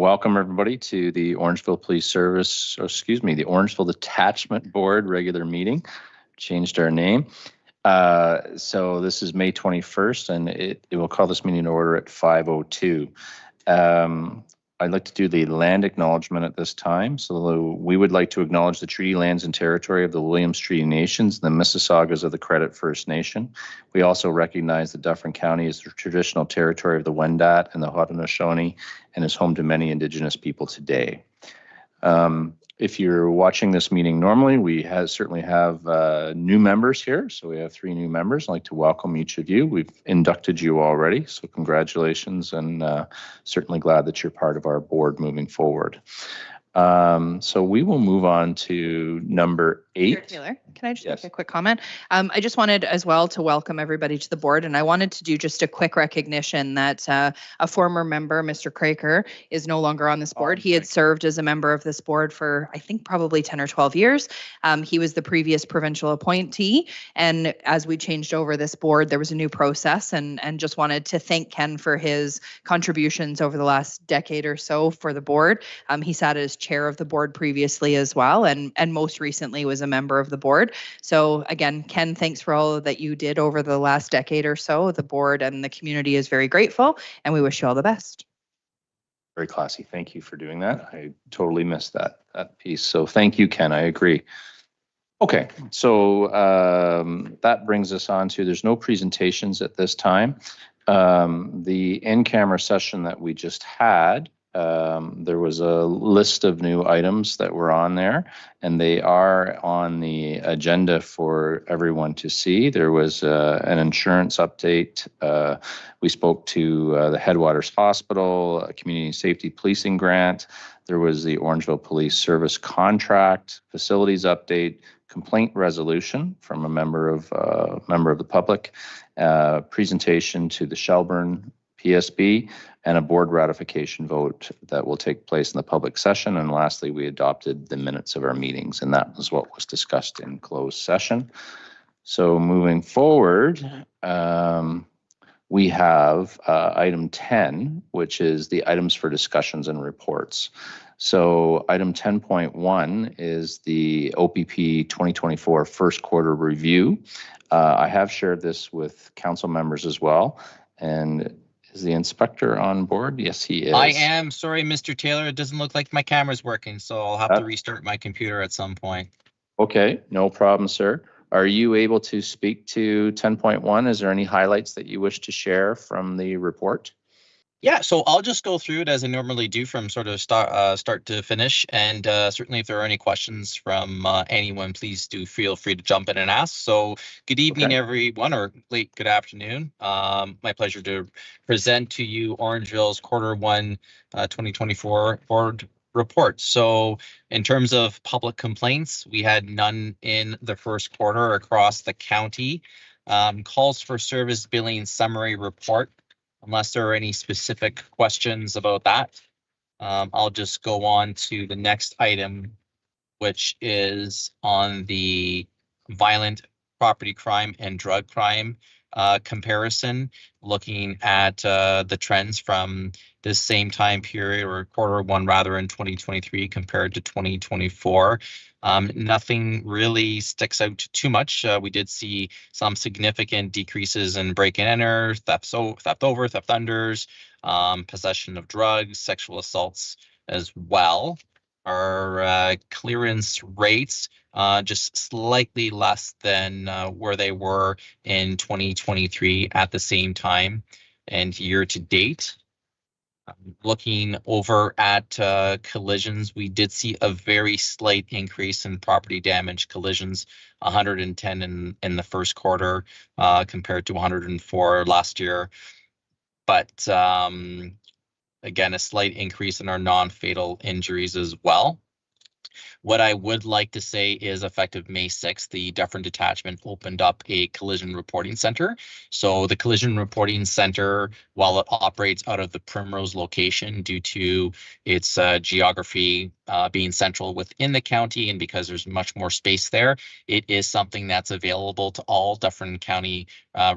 welcome everybody to the Orangeville Police Service, the Orangeville Detachment Board regular meeting. Changed our name. So this is May 21st, and it will call this meeting to order at 5:02. I'd like to do the land acknowledgement at this time. So we would like to acknowledge the treaty lands and territory of the Williams Treaty Nations and the Mississaugas of the Credit First Nation. We also recognize that Dufferin County is the traditional territory of the Wendat and the Haudenosaunee and is home to many Indigenous people today. If you're watching this meeting normally, we certainly have new members here. So we have 3 new members. I'd like to welcome each of you. We've inducted you already, so congratulations, and certainly glad that you're part of our board moving forward. So we will move on to number 8. Chair Taylor, can I just make a quick comment? I just wanted as well to welcome everybody to the board, and I wanted to do just a quick recognition that a former member, Mr. Craker, is no longer on this board. He had served as a member of this board for, I think, probably 10 or 12 years. He was the previous provincial appointee, and as we changed over this board, there was a new process, and just wanted to thank Ken for his contributions over the last decade or so for the board. He sat as chair of the board previously as well, and most recently was a member of the board. So again, Ken, thanks for all that you did over the last decade or so. The board and the community is very grateful, and we wish you all the best. Very classy. Thank you for doing that. I totally missed that piece. So thank you, Ken. I agree. Okay, so that brings us on to, there's no presentations at this time. The in-camera session that we just had, there was a list of new items that were on there, and they are on the agenda for everyone to see. There was an insurance update. We spoke to the Headwaters Hospital, a community safety policing grant. There was the Orangeville Police Service contract, facilities update, complaint resolution from a member of the public, presentation to the Shelburne PSB, and a board ratification vote that will take place in the public session. And lastly, we adopted the minutes of our meetings, and that was what was discussed in closed session. So moving forward, we have item 10, which is the items for discussions and reports. So item 10.1 is the OPP 2024 first quarter review. I have shared this with council members as well. And is the inspector on board? Yes, he is. I am. Sorry, Mr. Taylor. It doesn't look like my camera's working, so I'll have to restart my computer at some point. Okay, no problem, sir. Are you able to speak to 10.1? Is there any highlights that you wish to share from the report? Yeah, so I'll just go through it as I normally do from sort of start to finish. And certainly if there are any questions from anyone, please do feel free to jump in and ask. So good evening, everyone, or late good afternoon. My pleasure to present to you Orangeville's quarter 1 2024 board report. So in terms of public complaints, we had none in the first quarter across the county. Calls for service billing summary report. Unless there are any specific questions about that, I'll just go on to the next item, which is on the violent property crime and drug crime comparison, looking at the trends from this same time period, or quarter 1 rather, in 2023 compared to 2024. Nothing really sticks out too much. We did see some significant decreases in break and enter, theft over, theft unders, possession of drugs, sexual assaults as well. Our clearance rates just slightly less than where they were in 2023 at the same time and year to date. Looking over at collisions, we did see a very slight increase in property damage collisions, 110 in the first quarter compared to 104 last year. But again, a slight increase in our non-fatal injuries as well. What I would like to say is, effective May 6th, the Dufferin Detachment opened up a collision reporting center. So the collision reporting center, while it operates out of the Primrose location due to its geography being central within the county, and because there's much more space there, it is something that's available to all Dufferin County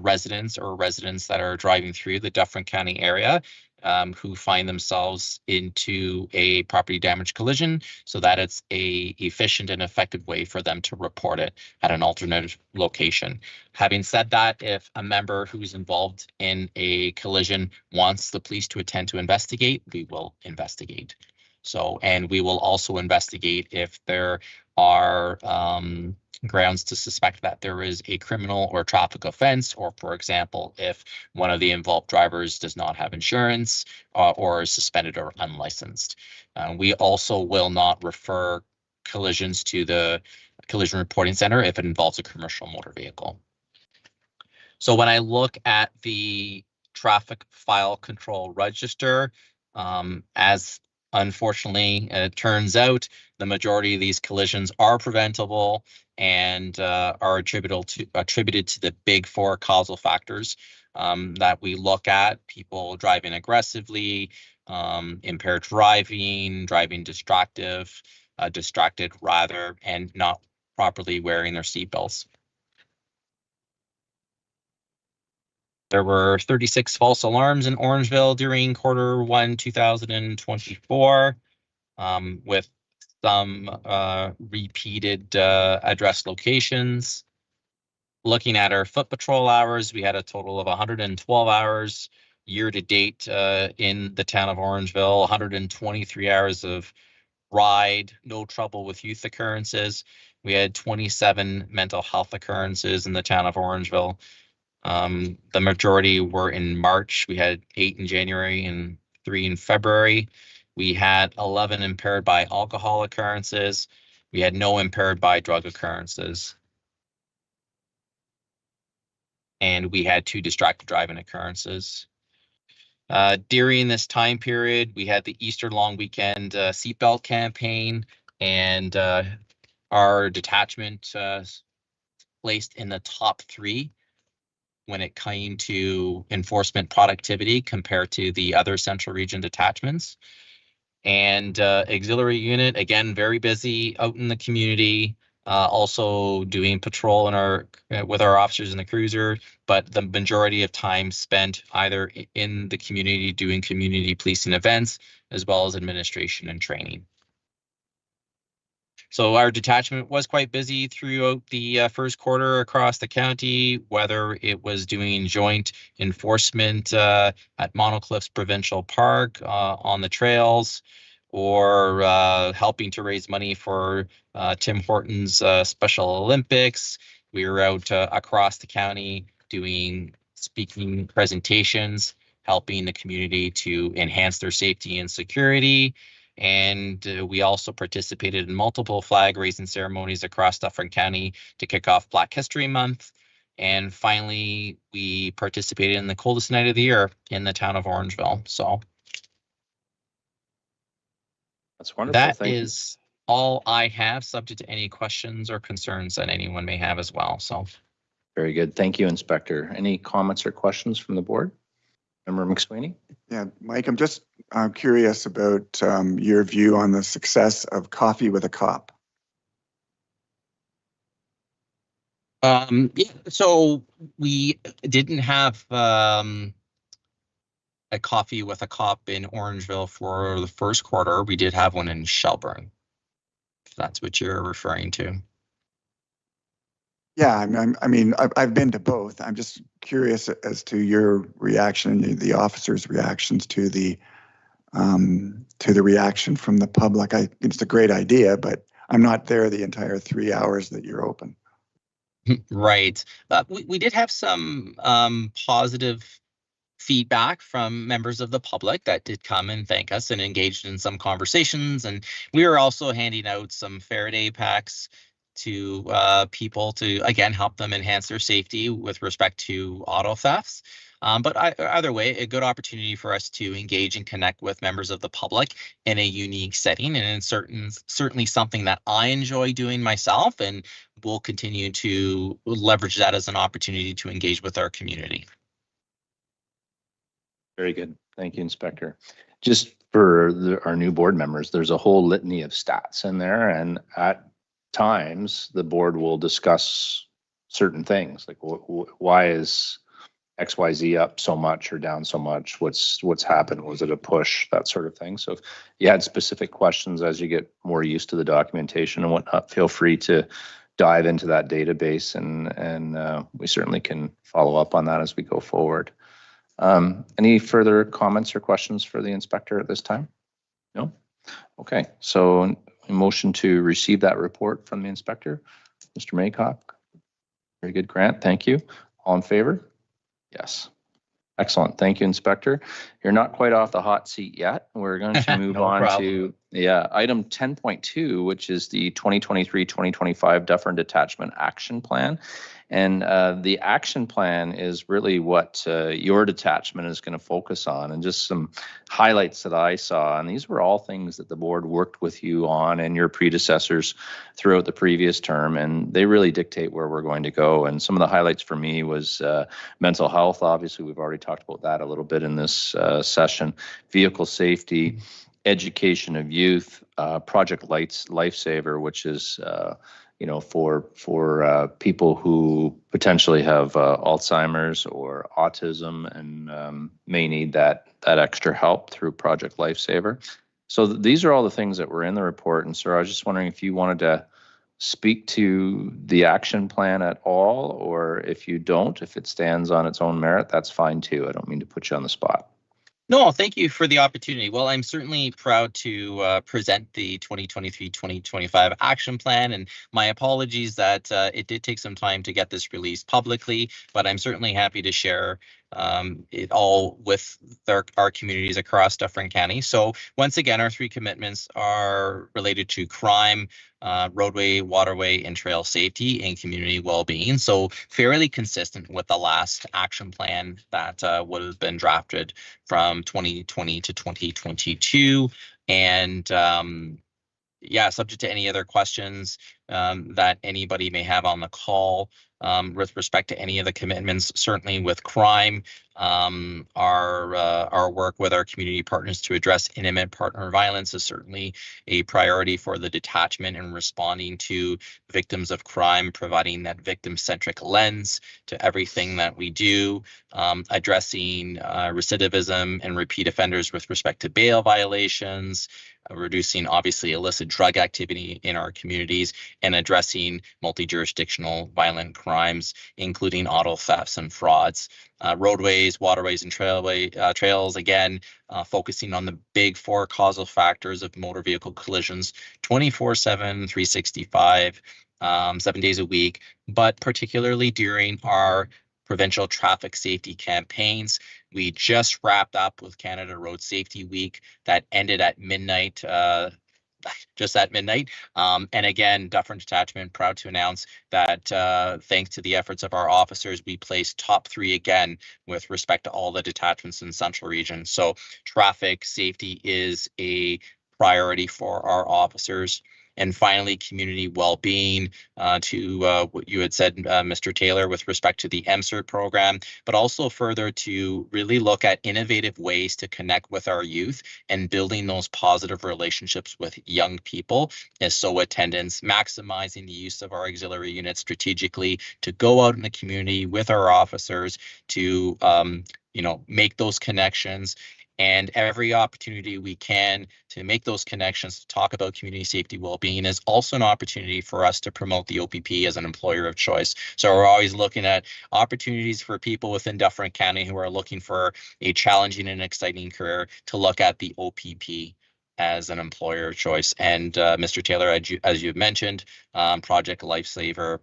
residents or residents that are driving through the Dufferin County area. who find themselves into a property damage collision, so that it's a efficient and effective way for them to report it at an alternate location. Having said that, if a member who's involved in a collision wants the police to attend to investigate, we will investigate. So, and we will also investigate if there are grounds to suspect that there is a criminal or traffic offense, or for example, if one of the involved drivers does not have insurance or is suspended or unlicensed. We also will not refer collisions to the collision reporting center if it involves a commercial motor vehicle. So when I look at the traffic file control register, as unfortunately, it turns out the majority of these collisions are preventable and are attributed to the big four causal factors that we look at: people driving aggressively, impaired driving, driving distracted rather, and not properly wearing their seatbelts. There were 36 false alarms in Orangeville during Q1 2024, with some repeated address locations. Looking at our foot patrol hours, we had a total of 112 hours year to date in the town of Orangeville, 123 hours of ride, no trouble with youth occurrences. We had 27 mental health occurrences in the town of Orangeville. The majority were in March. We had 8 in January and 3 in February. We had 11 impaired by alcohol occurrences. We had no impaired by drug occurrences. And we had 2 distracted driving occurrences. During this time period, we had the Easter long weekend seatbelt campaign, and our detachment placed in the top 3 when it came to enforcement productivity compared to the other Central Region detachments. And auxiliary unit, again, very busy out in the community, also doing patrol with our officers in the cruiser, but the majority of time spent either in the community doing community policing events, as well as administration and training. So our detachment was quite busy throughout the first quarter across the county, whether it was doing joint enforcement at Monocliffs Provincial Park on the trails, or helping to raise money for Tim Hortons Special Olympics. We were out across the county doing speaking presentations, helping the community to enhance their safety and security. And we also participated in multiple flag raising ceremonies across Dufferin County to kick off Black History Month. And finally, we participated in the coldest night of the year in the town of Orangeville. So that's wonderful. That is all I have, subject to any questions or concerns that anyone may have as well. So very good. Thank you, Inspector. Any comments or questions from the board? Member McSweeney? Yeah, Mike, I'm just curious about your view on the success of Coffee with a Cop. Yeah, so we didn't have a Coffee with a Cop in Orangeville for the first quarter. We did have one in Shelburne, if that's what you're referring to. Yeah, I mean, I've been to both. I'm just curious as to your reaction, the officers' reactions to the reaction from the public. It's a great idea, but I'm not there the entire 3 hours that you're open. Right. We did have some positive feedback from members of the public that did come and thank us and engaged in some conversations. And we were also handing out some Faraday packs to people to, again, help them enhance their safety with respect to auto thefts. But either way, a good opportunity for us to engage and connect with members of the public in a unique setting, and certainly something that I enjoy doing myself, and we'll continue to leverage that as an opportunity to engage with our community. Very good. Thank you, Inspector. Just for our new board members, there's a whole litany of stats in there, and at times the board will discuss certain things like why is XYZ up so much or down so much? What's happened? Was it a push? That sort of thing. So if you had specific questions as you get more used to the documentation and whatnot, feel free to dive into that database, and we certainly can follow up on that as we go forward. Any further comments or questions for the inspector at this time? No? Okay, so a motion to receive that report from the inspector. Mr. Maycock. Very good, Grant. Thank you. All in favor? Yes. Excellent. Thank you, Inspector. You're not quite off the hot seat yet. We're going to move No on problem. to item 10.2, which is the 2023-2025 Dufferin Detachment Action Plan. And the action plan is really what your detachment is going to focus on, and just some highlights that I saw. And these were all things that the board worked with you on and your predecessors throughout the previous term, and they really dictate where we're going to go. And some of the highlights for me was mental health. Obviously, we've already talked about that a little bit in this session. Vehicle safety, education of youth, Project Lifesaver, which is for people who potentially have Alzheimer's or autism and may need that extra help through Project Lifesaver. So these are all the things that were in the report. And sir, I was just wondering if you wanted to speak to the action plan at all, or if you don't, if it stands on its own merit, that's fine too. I don't mean to put you on the spot. No, thank you for the opportunity. Well, I'm certainly proud to present the 2023-2025 action plan, and my apologies that it did take some time to get this released publicly, but I'm certainly happy to share it all with our communities across Dufferin County. So once again, our three commitments are related to crime, roadway, waterway, and trail safety and community well-being. So fairly consistent with the last action plan that would have been drafted from 2020 to 2022. And subject to any other questions that anybody may have on the call with respect to any of the commitments, certainly with crime, our work with our community partners to address intimate partner violence is certainly a priority for the detachment in responding to victims of crime, providing that victim-centric lens to everything that we do, addressing recidivism and repeat offenders with respect to bail violations, reducing obviously illicit drug activity in our communities, and addressing multi-jurisdictional violent crimes, including auto thefts and frauds. Roadways, waterways, and trails, again, focusing on the big four causal factors of motor vehicle collisions 24/7, 365, 7 days a week, but particularly during our provincial traffic safety campaigns. We just wrapped up with Canada Road Safety Week that ended at midnight, just at midnight. And again, Dufferin Detachment proud to announce that thanks to the efforts of our officers, we placed top 3 again with respect to all the detachments in Central Region. So traffic safety is a priority for our officers. And finally, community well-being, to what you had said, Mr. Taylor, with respect to the MCERT program, but also further to really look at innovative ways to connect with our youth and building those positive relationships with young people. As so attendance, maximizing the use of our auxiliary units strategically to go out in the community with our officers to make those connections, and every opportunity we can to make those connections, to talk about community safety well-being, is also an opportunity for us to promote the OPP as an employer of choice. So we're always looking at opportunities for people within Dufferin County who are looking for a challenging and exciting career to look at the OPP as an employer of choice. And Mr. Taylor, as you've mentioned, Project Lifesaver,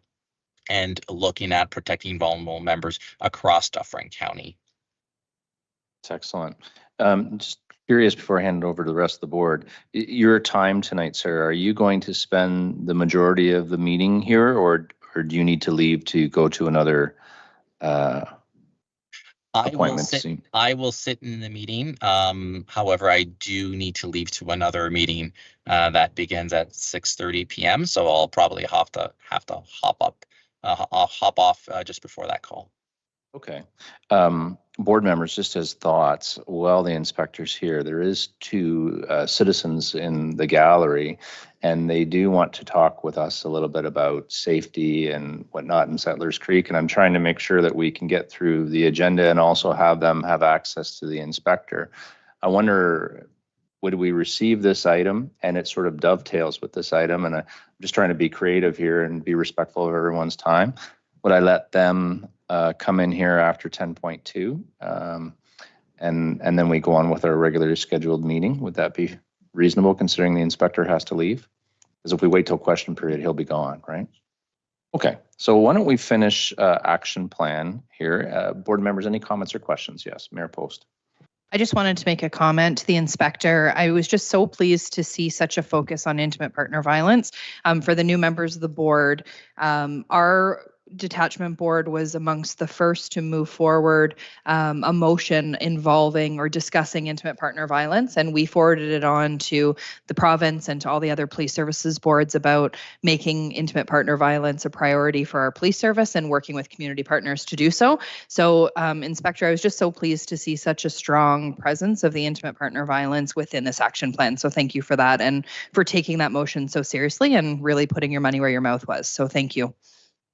and looking at protecting vulnerable members across Dufferin County. That's excellent. Just curious before I hand it over to the rest of the board, your time tonight, sir, are you going to spend the majority of the meeting here, or do you need to leave to go to another appointment? I will sit in the meeting. However, I do need to leave to another meeting that begins at 6:30 p.m. So I'll probably have to hop off just before that call. Okay. board members, just as thoughts, while the inspector's here, there is two citizens in the gallery, and they do want to talk with us a little bit about safety and whatnot in Settlers Creek. And I'm trying to make sure that we can get through the agenda and also have them have access to the inspector. I wonder, would we receive this item? And it sort of dovetails with this item. And I'm just trying to be creative here and be respectful of everyone's time. Would I let them come in here after 10.2? And then we go on with our regularly scheduled meeting. Would that be reasonable considering the inspector has to leave? Because if we wait till question period, he'll be gone, right? Okay, so why don't we finish action plan here? Board members, any comments or questions? Yes, Mayor Post. I just wanted to make a comment to the inspector. I was just so pleased to see such a focus on intimate partner violence. For the new members of the board, our detachment board was amongst the first to move forward a motion involving or discussing intimate partner violence, and we forwarded it on to the province and to all the other police services boards about making intimate partner violence a priority for our police service and working with community partners to do so. So, Inspector, I was just so pleased to see such a strong presence of the intimate partner violence within this action plan. So thank you for that and for taking that motion so seriously and really putting your money where your mouth was. So thank you.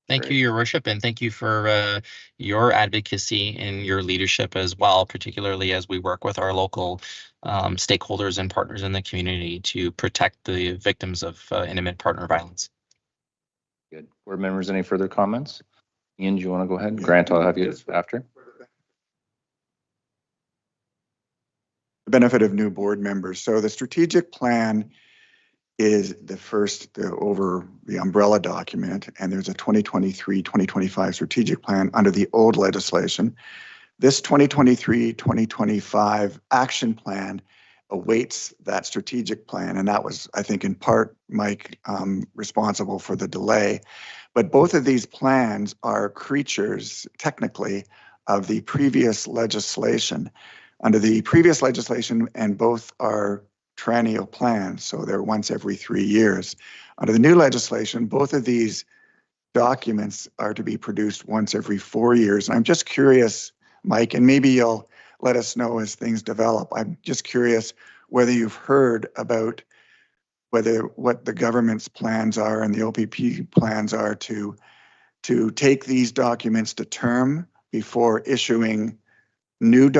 Thank you, Your Worship, and thank you for your advocacy and your leadership as well, particularly as we work with our local stakeholders and partners in the community to protect the victims of intimate partner violence. Good. Board members, any further comments? Ian, do you want to go ahead? Grant, I'll have you after. The benefit of new board members. So the strategic plan is over the umbrella document, and there's a 2023-2025 strategic plan under the old legislation. This 2023-2025 action plan awaits that strategic plan, and that was, I think, in part, Mike, responsible for the delay. But both of these plans are creatures, technically, of the previous legislation. Under the previous legislation, and both are triennial plans, so they're once every 3 years. Under the new legislation, both of these documents are to be produced once every 4 years. And I'm just curious, Mike, and maybe you'll let us know as things develop. I'm just curious whether you've heard about what the government's plans are and the OPP plans are to take these documents to term before issuing new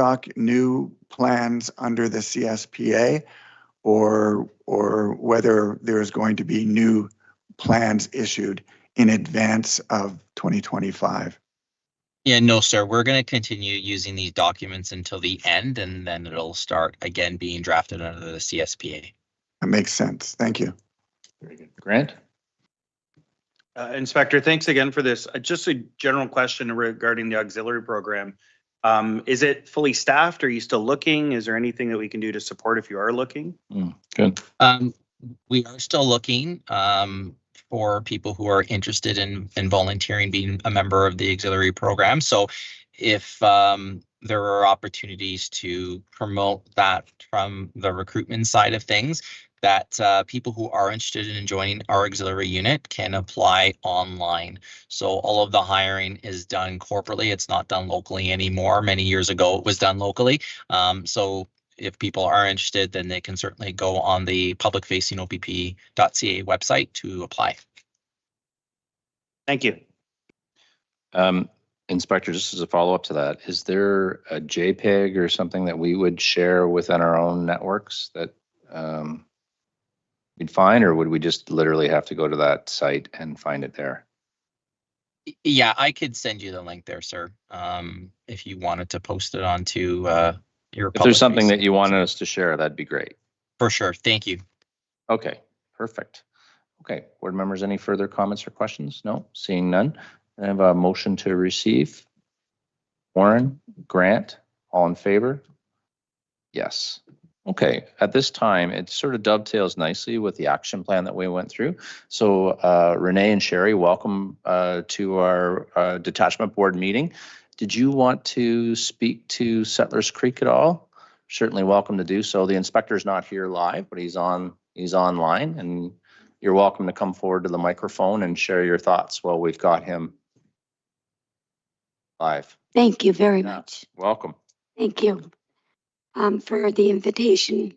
plans under the CSPA, or whether there's going to be new plans issued in advance of 2025. Yeah, no, sir. We're going to continue using these documents until the end, and then it'll start again being drafted under the CSPA. That makes sense. Thank you. Very good. Grant? Inspector, thanks again for this. Just a general question regarding the auxiliary program. Is it fully staffed? Are you still looking? Is there anything that we can do to support if you are looking? Good. We are still looking for people who are interested in volunteering, being a member of the auxiliary program. So if there are opportunities to promote that from the recruitment side of things, that people who are interested in joining our auxiliary unit can apply online. So all of the hiring is done corporately. It's not done locally anymore. Many years ago, it was done locally. So if people are interested, then they can certainly go on the public-facing OPP.ca website to apply. Thank you. Inspector, just as a follow-up to that, is there a JPEG or something that we would share within our own networks that we'd find, or would we just literally have to go to that site and find it there? Yeah, I could send you the link there, sir, if you wanted to post it onto your. If there's something that you wanted us to share, that'd be great. For sure. Thank you. Okay, perfect. Okay, board members, any further comments or questions? No, seeing none. I have a motion to receive. Warren, Grant, all in favor? Yes. Okay, at this time, it sort of dovetails nicely with the action plan that we went through. So Renee and Sherry, welcome to our detachment board meeting. Did you want to speak to Settlers Creek at all? Certainly welcome to do so. The inspector's not here live, but he's online, and you're welcome to come forward to the microphone and share your thoughts while we've got him. Live. Thank you very Yeah. much. Welcome. Thank you for the invitation.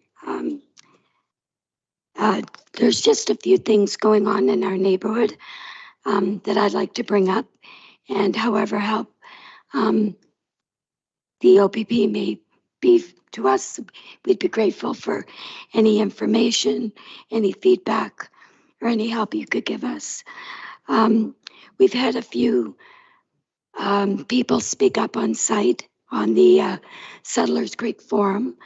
There's just a few things going on in our neighborhood that I'd like to bring up, and however help the OPP may be to us, we'd be grateful for any information, any feedback, or any help you could give us. We've had a few people speak up on site on the Settlers Creek Forum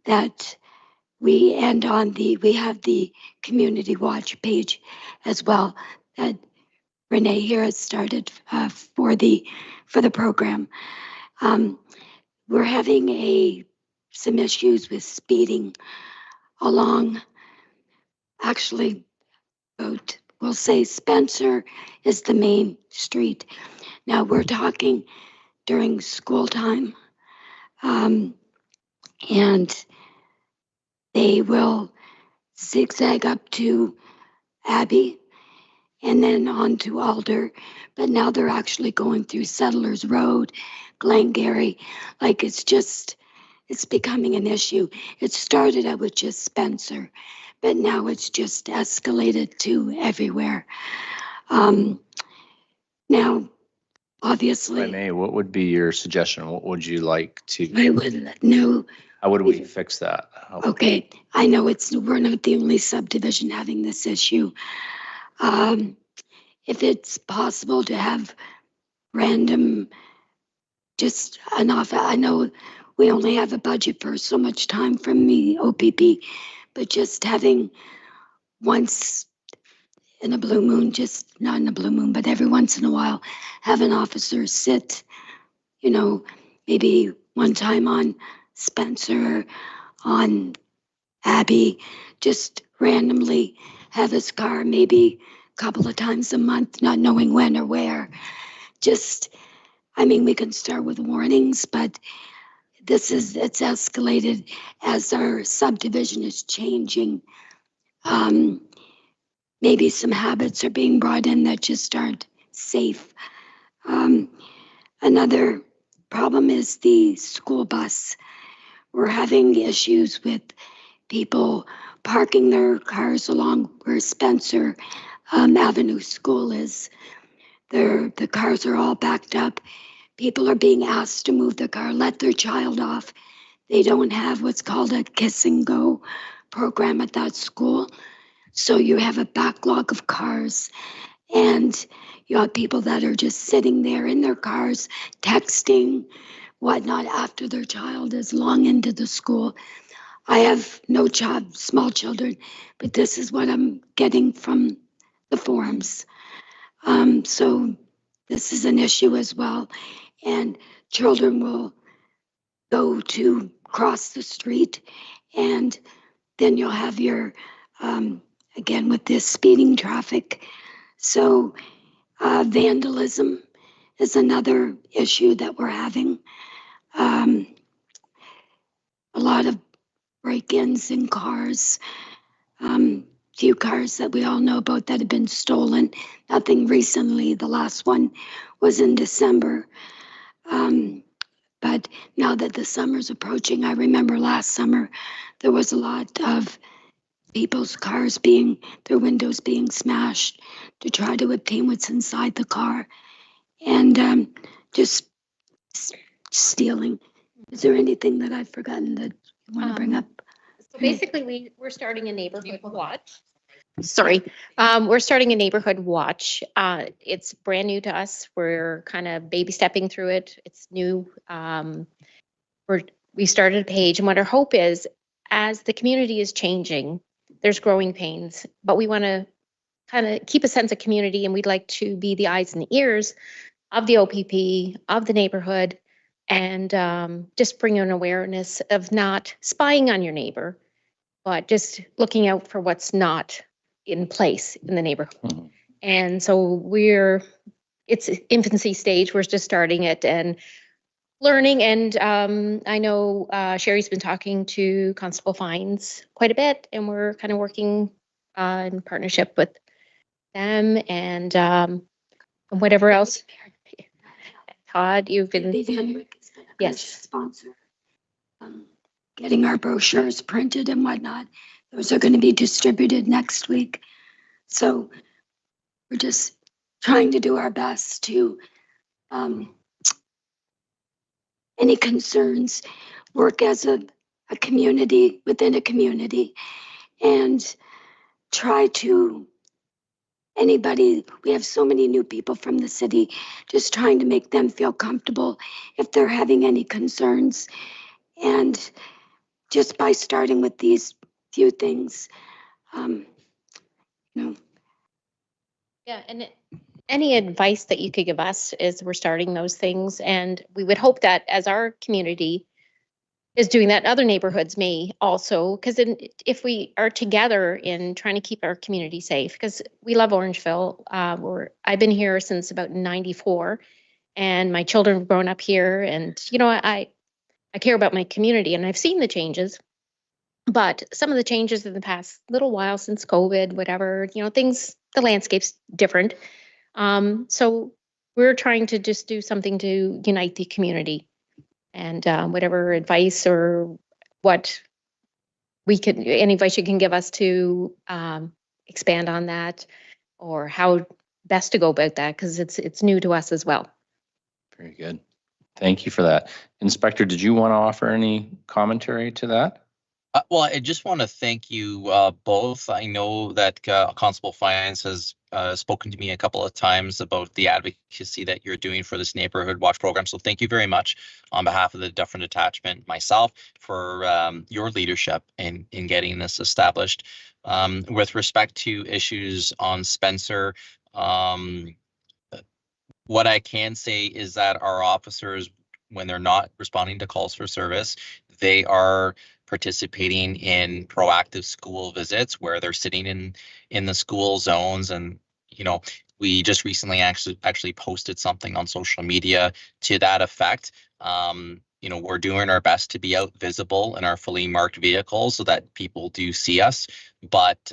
that we have the Community Watch page as well that Renee here has started for the program. We're having some issues with speeding along, actually, we'll say Spencer is the main street. Now we're talking during school time, and they will zigzag up to Abbey and then on to Alder, but now they're actually going through Settlers Road, Glengarry. Like it's becoming an issue. It started out with just Spencer, but now it's just escalated to everywhere. Now, obviously, If I may, what would be your suggestion? What would you like to, I would know. how would we fix that? Okay, I know we're not the only subdivision having this issue. If it's possible to have random, just enough, I know we only have a budget for so much time from the OPP, but just having once in a blue moon, just not in a blue moon, but every once in a while, have an officer sit, maybe one time on Spencer, on Abbey, just randomly have his car maybe a couple of times a month, not knowing when or where. We can start with warnings, but it's escalated as our subdivision is changing. Maybe some habits are being brought in that just aren't safe. Another problem is the school bus. We're having issues with people parking their cars along where Spencer Avenue School is. The cars are all backed up. People are being asked to move the car, let their child off. They don't have what's called a kiss and go program at that school. So you have a backlog of cars, and you have people that are just sitting there in their cars, texting, whatnot, after their child is long into the school. I have no small children, but this is what I'm getting from the forums. So this is an issue as well. And children will go to cross the street, and then you'll have your, again, with this speeding traffic. So vandalism is another issue that we're having. A lot of break-ins in cars. Few cars that we all know about that have been stolen. Nothing recently. The last one was in December. But now that the summer's approaching, I remember last summer there was a lot of people's cars their windows being smashed to try to obtain what's inside the car, and just stealing. Is there anything that I've forgotten that you want to bring up? So basically, we're starting a neighborhood watch. Sorry, we're starting a neighborhood watch. It's brand new to us. We're kind of baby stepping through it. It's new. We started a page, and what our hope is, as the community is changing, there's growing pains, but we want to kind of keep a sense of community, and we'd like to be the eyes and the ears of the OPP, of the neighborhood, and just bring an awareness of not spying on your neighbor, but just looking out for what's not in place in the neighborhood. Mm-hmm. And so it's infancy stage. We're just starting it and learning. And I know Sherry's been talking to Constable Fines quite a bit, and we're kind of working in partnership with them and whatever else. Todd, you've been, Vivian Henrik has been a good Yes. sponsor. Getting our brochures printed and whatnot. Those are going to be distributed next week. So we're just trying to do our best to, any concerns, work as a community within a community, and try to, anybody, we have so many new people from the city, just trying to make them feel comfortable if they're having any concerns. And just by starting with these few things, you know. yeah, and any advice that you could give us as we're starting those things, and we would hope that as our community is doing that, other neighborhoods may also, because if we are together in trying to keep our community safe, because we love Orangeville. I've been here since about 94, and my children have grown up here, and I care about my community, and I've seen the changes. But some of the changes in the past little while since COVID, whatever, things, the landscape's different. So we're trying to just do something to unite the community, and whatever advice or what any advice you can give us to expand on that, or how best to go about that, because it's new to us as well. Very good. Thank you for that. Inspector, did you want to offer any commentary to that? Well, I just want to thank you both. I know that Constable Finance has spoken to me a couple of times about the advocacy that you're doing for this neighborhood watch program. So thank you very much on behalf of the Dufferin Detachment, myself, for your leadership in getting this established. With respect to issues on Spencer, what I can say is that our officers, when they're not responding to calls for service, they are participating in proactive school visits where they're sitting in the school zones. And we just recently actually posted something on social media to that effect. We're doing our best to be out visible in our fully marked vehicles so that people do see us. But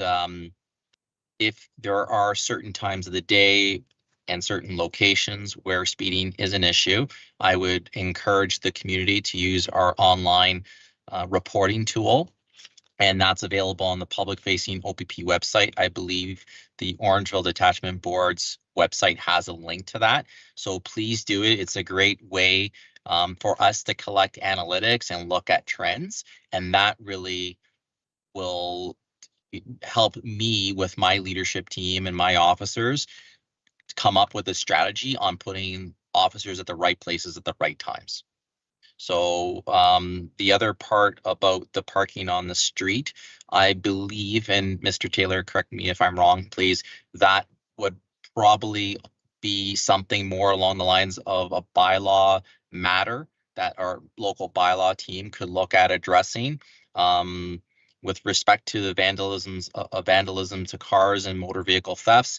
if there are certain times of the day and certain locations where speeding is an issue, I would encourage the community to use our online reporting tool, and that's available on the public-facing OPP website. I believe the Orangeville Detachment Board's website has a link to that, so please do it. It's a great way for us to collect analytics and look at trends, and that really will help me with my leadership team and my officers come up with a strategy on putting officers at the right places at the right times. So the other part about the parking on the street, I believe, and Mr. Taylor, correct me if I'm wrong, please, that would probably be something more along the lines of a bylaw matter that our local bylaw team could look at addressing. With respect to the vandalism to cars and motor vehicle thefts,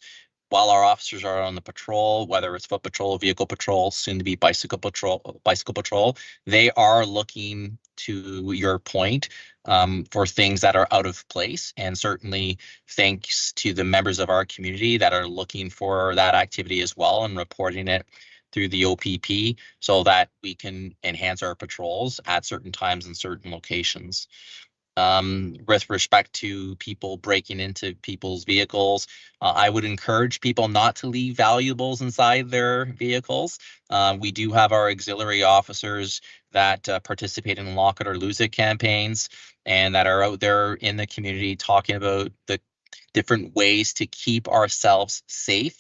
while our officers are on the patrol, whether it's foot patrol, vehicle patrol, soon to be bicycle patrol, they are looking, to your point, for things that are out of place. And certainly thanks to the members of our community that are looking for that activity as well and reporting it through the OPP so that we can enhance our patrols at certain times in certain locations. With respect to people breaking into people's vehicles, I would encourage people not to leave valuables inside their vehicles. We do have our auxiliary officers that participate in Lock It or Lose It campaigns and that are out there in the community talking about the different ways to keep ourselves safe.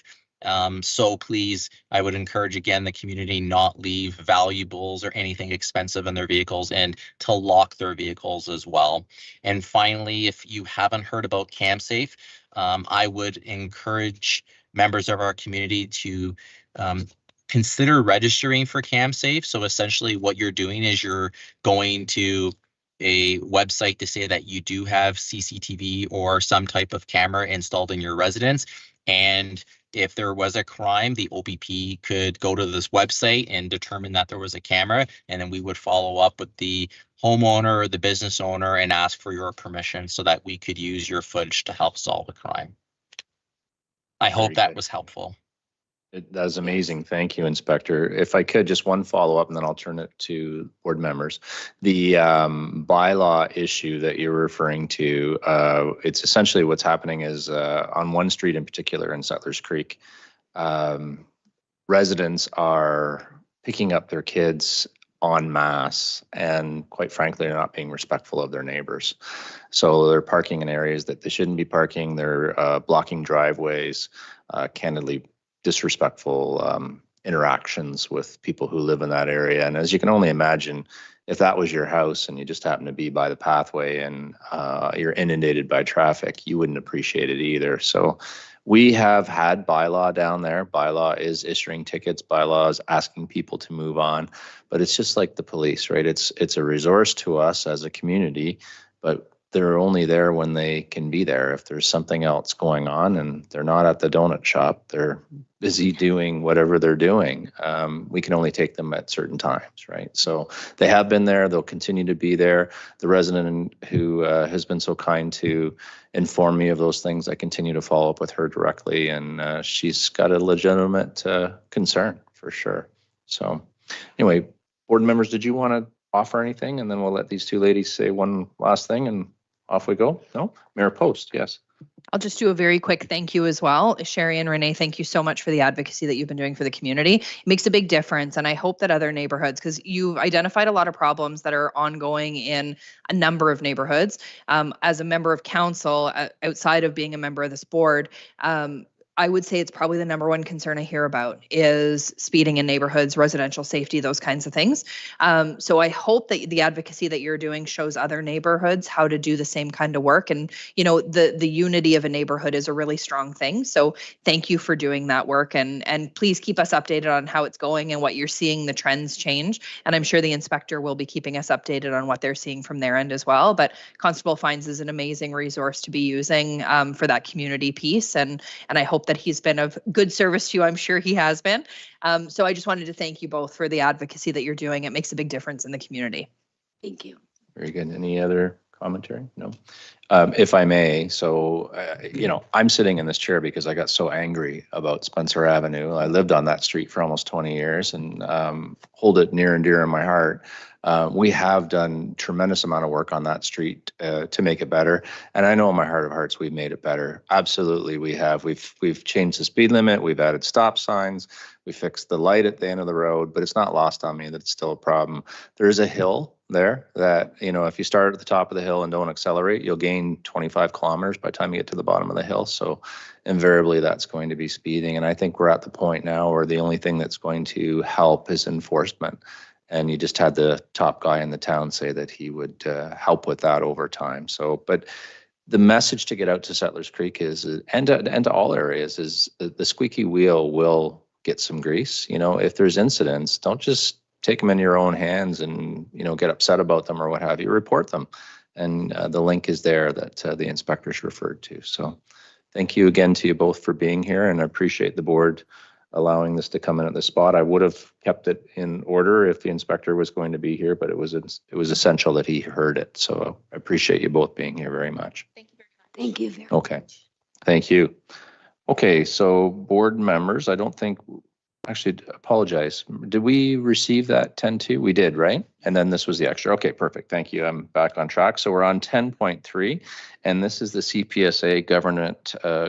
So please, I would encourage again the community not leave valuables or anything expensive in their vehicles and to lock their vehicles as well. And finally, if you haven't heard about CamSafe, I would encourage members of our community to consider registering for CamSafe. So essentially what you're doing is you're going to a website to say that you do have CCTV or some type of camera installed in your residence. And if there was a crime, the OPP could go to this website and determine that there was a camera, and then we would follow up with the homeowner or the business owner and ask for your permission so that we could use your footage to help solve a crime. I hope that was helpful. That's amazing. Thank you, Inspector. If I could, just one follow-up, and then I'll turn it to board members. The bylaw issue that you're referring to, it's essentially what's happening is on one street in particular in Settlers Creek, residents are picking up their kids en masse, and quite frankly, they're not being respectful of their neighbors. So they're parking in areas that they shouldn't be parking. They're blocking driveways, candidly disrespectful interactions with people who live in that area. And as you can only imagine, if that was your house and you just happen to be by the pathway and you're inundated by traffic, you wouldn't appreciate it either. So we have had bylaw down there. Bylaw is issuing tickets. Bylaw is asking people to move on. But it's just like the police, right? It's a resource to us as a community, but they're only there when they can be there. If there's something else going on and they're not at the donut shop, they're busy doing whatever they're doing. We can only take them at certain times, right? So they have been there. They'll continue to be there. The resident who has been so kind to inform me of those things, I continue to follow up with her directly, and she's got a legitimate concern for sure. So anyway, board members, did you want to offer anything? And then we'll let these two ladies say one last thing and off we go. No? Mayor Post, yes. I'll just do a very quick thank you as well. Sherry and Renee, thank you so much for the advocacy that you've been doing for the community. It makes a big difference. And I hope that other neighborhoods, because you've identified a lot of problems that are ongoing in a number of neighborhoods. As a member of council, outside of being a member of this board, I would say it's probably the number one concern I hear about is speeding in neighborhoods, residential safety, those kinds of things. So I hope that the advocacy that you're doing shows other neighborhoods how to do the same kind of work. And, you know, the unity of a neighborhood is a really strong thing. So thank you for doing that work. And please keep us updated on how it's going and what you're seeing the trends change. And I'm sure the inspector will be keeping us updated on what they're seeing from their end as well. But Constable Fines is an amazing resource to be using for that community piece. And I hope that he's been of good service to you. I'm sure he has been. So I just wanted to thank you both for the advocacy that you're doing. It makes a big difference in the community. Thank you. Very good. Any other commentary? No. If I may, so, you know, I'm sitting in this chair because I got so angry about Spencer Avenue. I lived on that street for almost 20 years and hold it near and dear in my heart. We have done tremendous amount of work on that street to make it better. And I know in my heart of hearts, we've made it better. Absolutely, we have. We've changed the speed limit. We've added stop signs. We fixed the light at the end of the road, but it's not lost on me that it's still a problem. There is a hill there that, you know, if you start at the top of the hill and don't accelerate, you'll gain 25 kilometers by the time you get to the bottom of the hill. So invariably that's going to be speeding. And I think we're at the point now where the only thing that's going to help is enforcement. And you just had the top guy in the town say that he would help with that over time. So, but the message to get out to Settlers Creek is, and to all areas, is the squeaky wheel will get some grease. You know, if there's incidents, don't just take them in your own hands and, you know, get upset about them or what have you. Report them. And the link is there that the inspectors referred to. So thank you again to you both for being here, and I appreciate the board allowing this to come in at this spot. I would have kept it in order if the inspector was going to be here, but it was essential that he heard it. So I appreciate you both being here very much. Thank you very much. Thank you very much. Okay, thank you. Okay, so board members, I don't think, actually apologize. Did we receive that 10-2? We did, right? And then this was the extra. Okay, perfect. Thank you. I'm back on track. So we're on 10.3, and this is the CPSA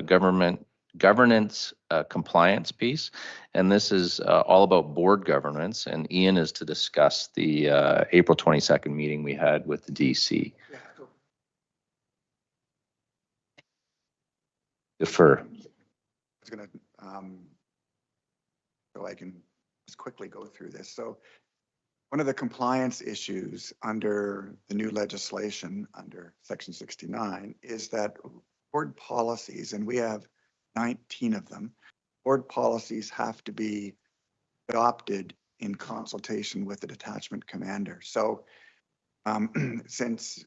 governance compliance piece. And this is all about board governance. And Ian is to discuss the April 22nd meeting we had with the DC. Yeah, so Defer. I was going to, so I can just quickly go through this. So one of the compliance issues under the new legislation under Section 69 is that board policies, and we have 19 of them, board policies have to be adopted in consultation with the detachment commander. So since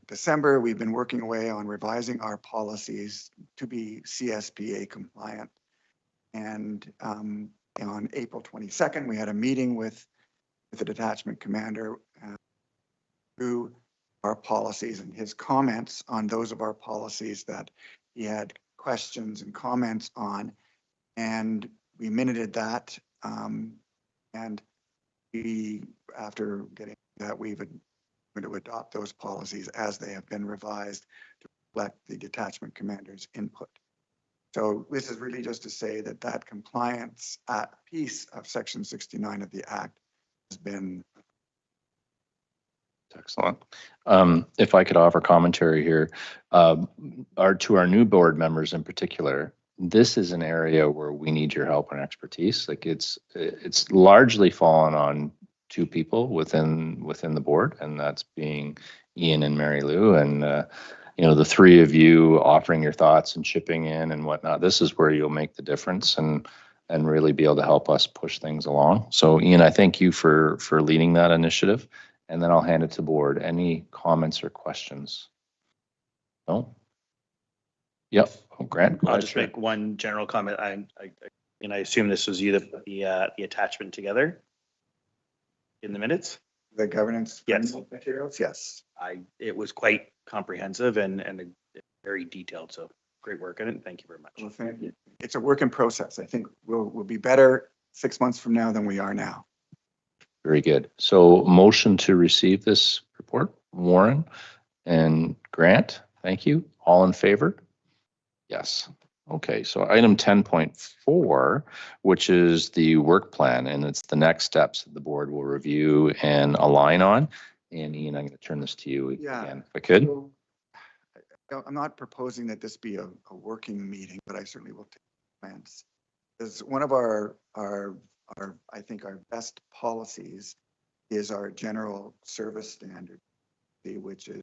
December, we've been working away on revising our policies to be CSPA compliant. And on April 22nd, we had a meeting with the detachment commander through our policies and his comments on those of our policies that he had questions and comments on. And we minuted that. And we, after getting that, we've going to adopt those policies as they have been revised to reflect the detachment commander's input. So this is really just to say that that compliance piece of Section 69 of the Act has been. Excellent. If I could offer commentary here, to our new board members in particular, this is an area where we need your help and expertise. Like it's largely fallen on two people within the board, and that's being Ian and Mary Lou, and the three of you offering your thoughts and chipping in and whatnot. This is where you'll make the difference and really be able to help us push things along. So Ian, I thank you for leading that initiative, and then I'll hand it to board. Any comments or questions? No? Yep. Oh, Grant. I'll just make one general comment. I assume this was you that put the attachment together in the minutes. The governance Yes. materials, yes. It was quite comprehensive and very detailed. So great work on it. Thank you very much. Well, thank you. It's a work in process. I think we'll be better 6 months from now than we are now. Very good. So motion to receive this report, Warren and Grant. Thank you. All in favor? Yes. Okay, so item 10.4, which is the work plan, and it's the next steps that the board will review and align on. And Ian, I'm going to turn this to you again, if I could. So, I'm not proposing that this be a working meeting, but I certainly will take plans. As one of our I think our best policies is our general service standard, which is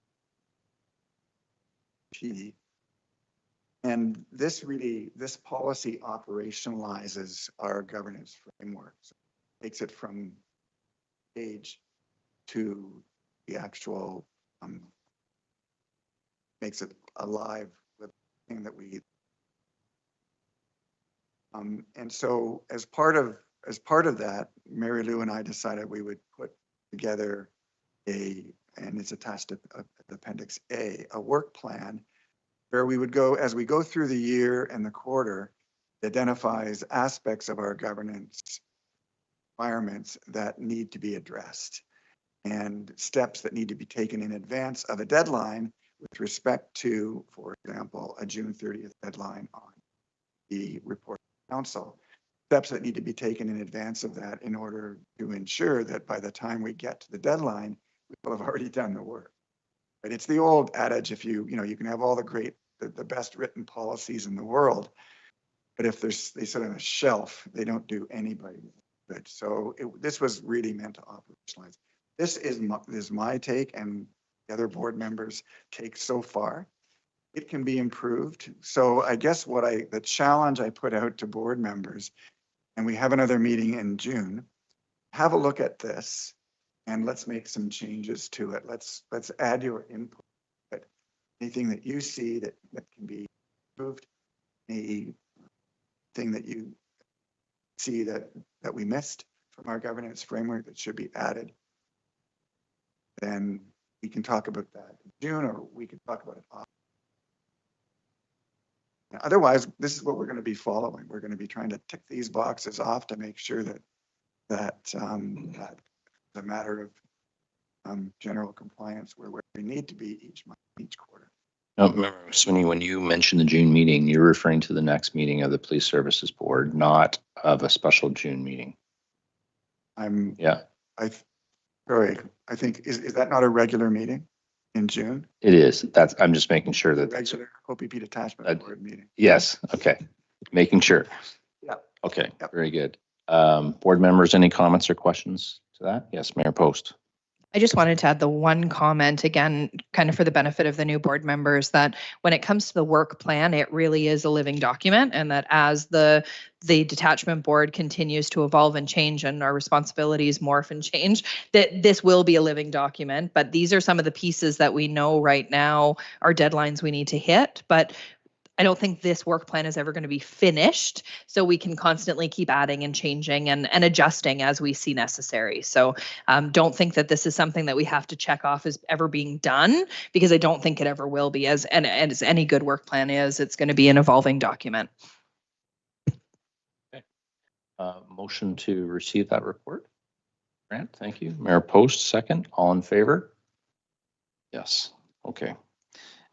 key. And this policy operationalizes our governance framework. So it takes it from page to the actual, makes it alive with the thing that we. And so as part of that, Mary Lou and I decided we would put together and it's attached to Appendix A, a work plan where we would go, as we go through the year and the quarter, it identifies aspects of our governance requirements that need to be addressed and steps that need to be taken in advance of a deadline with respect to, for example, a June 30th deadline on the report to council. Steps that need to be taken in advance of that in order to ensure that by the time we get to the deadline, we will have already done the work. But it's the old adage, if you can have all the best written policies in the world, but if they sit on a shelf, they don't do anybody good. So this was really meant to operationalize. This is my take and the other board members' take so far. It can be improved. So I guess the challenge I put out to board members, and we have another meeting in June, have a look at this and let's make some changes to it. Let's add your input. But anything that you see that can be improved, anything that you see that we missed from our governance framework that should be added, then we can talk about that in June, or we can talk about it off. Otherwise, this is what we're going to be following. We're going to be trying to tick these boxes off to make sure that a matter of general compliance where we need to be each month, each quarter. Now, remember, Sweeney, when you mentioned the June meeting, you're referring to the next meeting of the Police Services Board, not of a special June meeting. I think, is that not a regular meeting in June? It is. I'm just making sure that that's regular OPP detachment board meeting. Yes. Okay. Making sure. Yeah. Okay. Yep. Very good. Board members, any comments or questions to that? Yes, Mayor Post. I just wanted to add the one comment again, kind of for the benefit of the new board members, that when it comes to the work plan, it really is a living document, and that as the detachment board continues to evolve and change and our responsibilities morph and change, that this will be a living document. But these are some of the pieces that we know right now are deadlines we need to hit. But I don't think this work plan is ever going to be finished, so we can constantly keep adding and changing and adjusting as we see necessary. So don't think that this is something that we have to check off as ever being done, because I don't think it ever will be. As any good work plan is, it's going to be an evolving document. Okay. Motion to receive that report. Grant, thank you. Mayor Post, second. All in favor? Yes. Okay.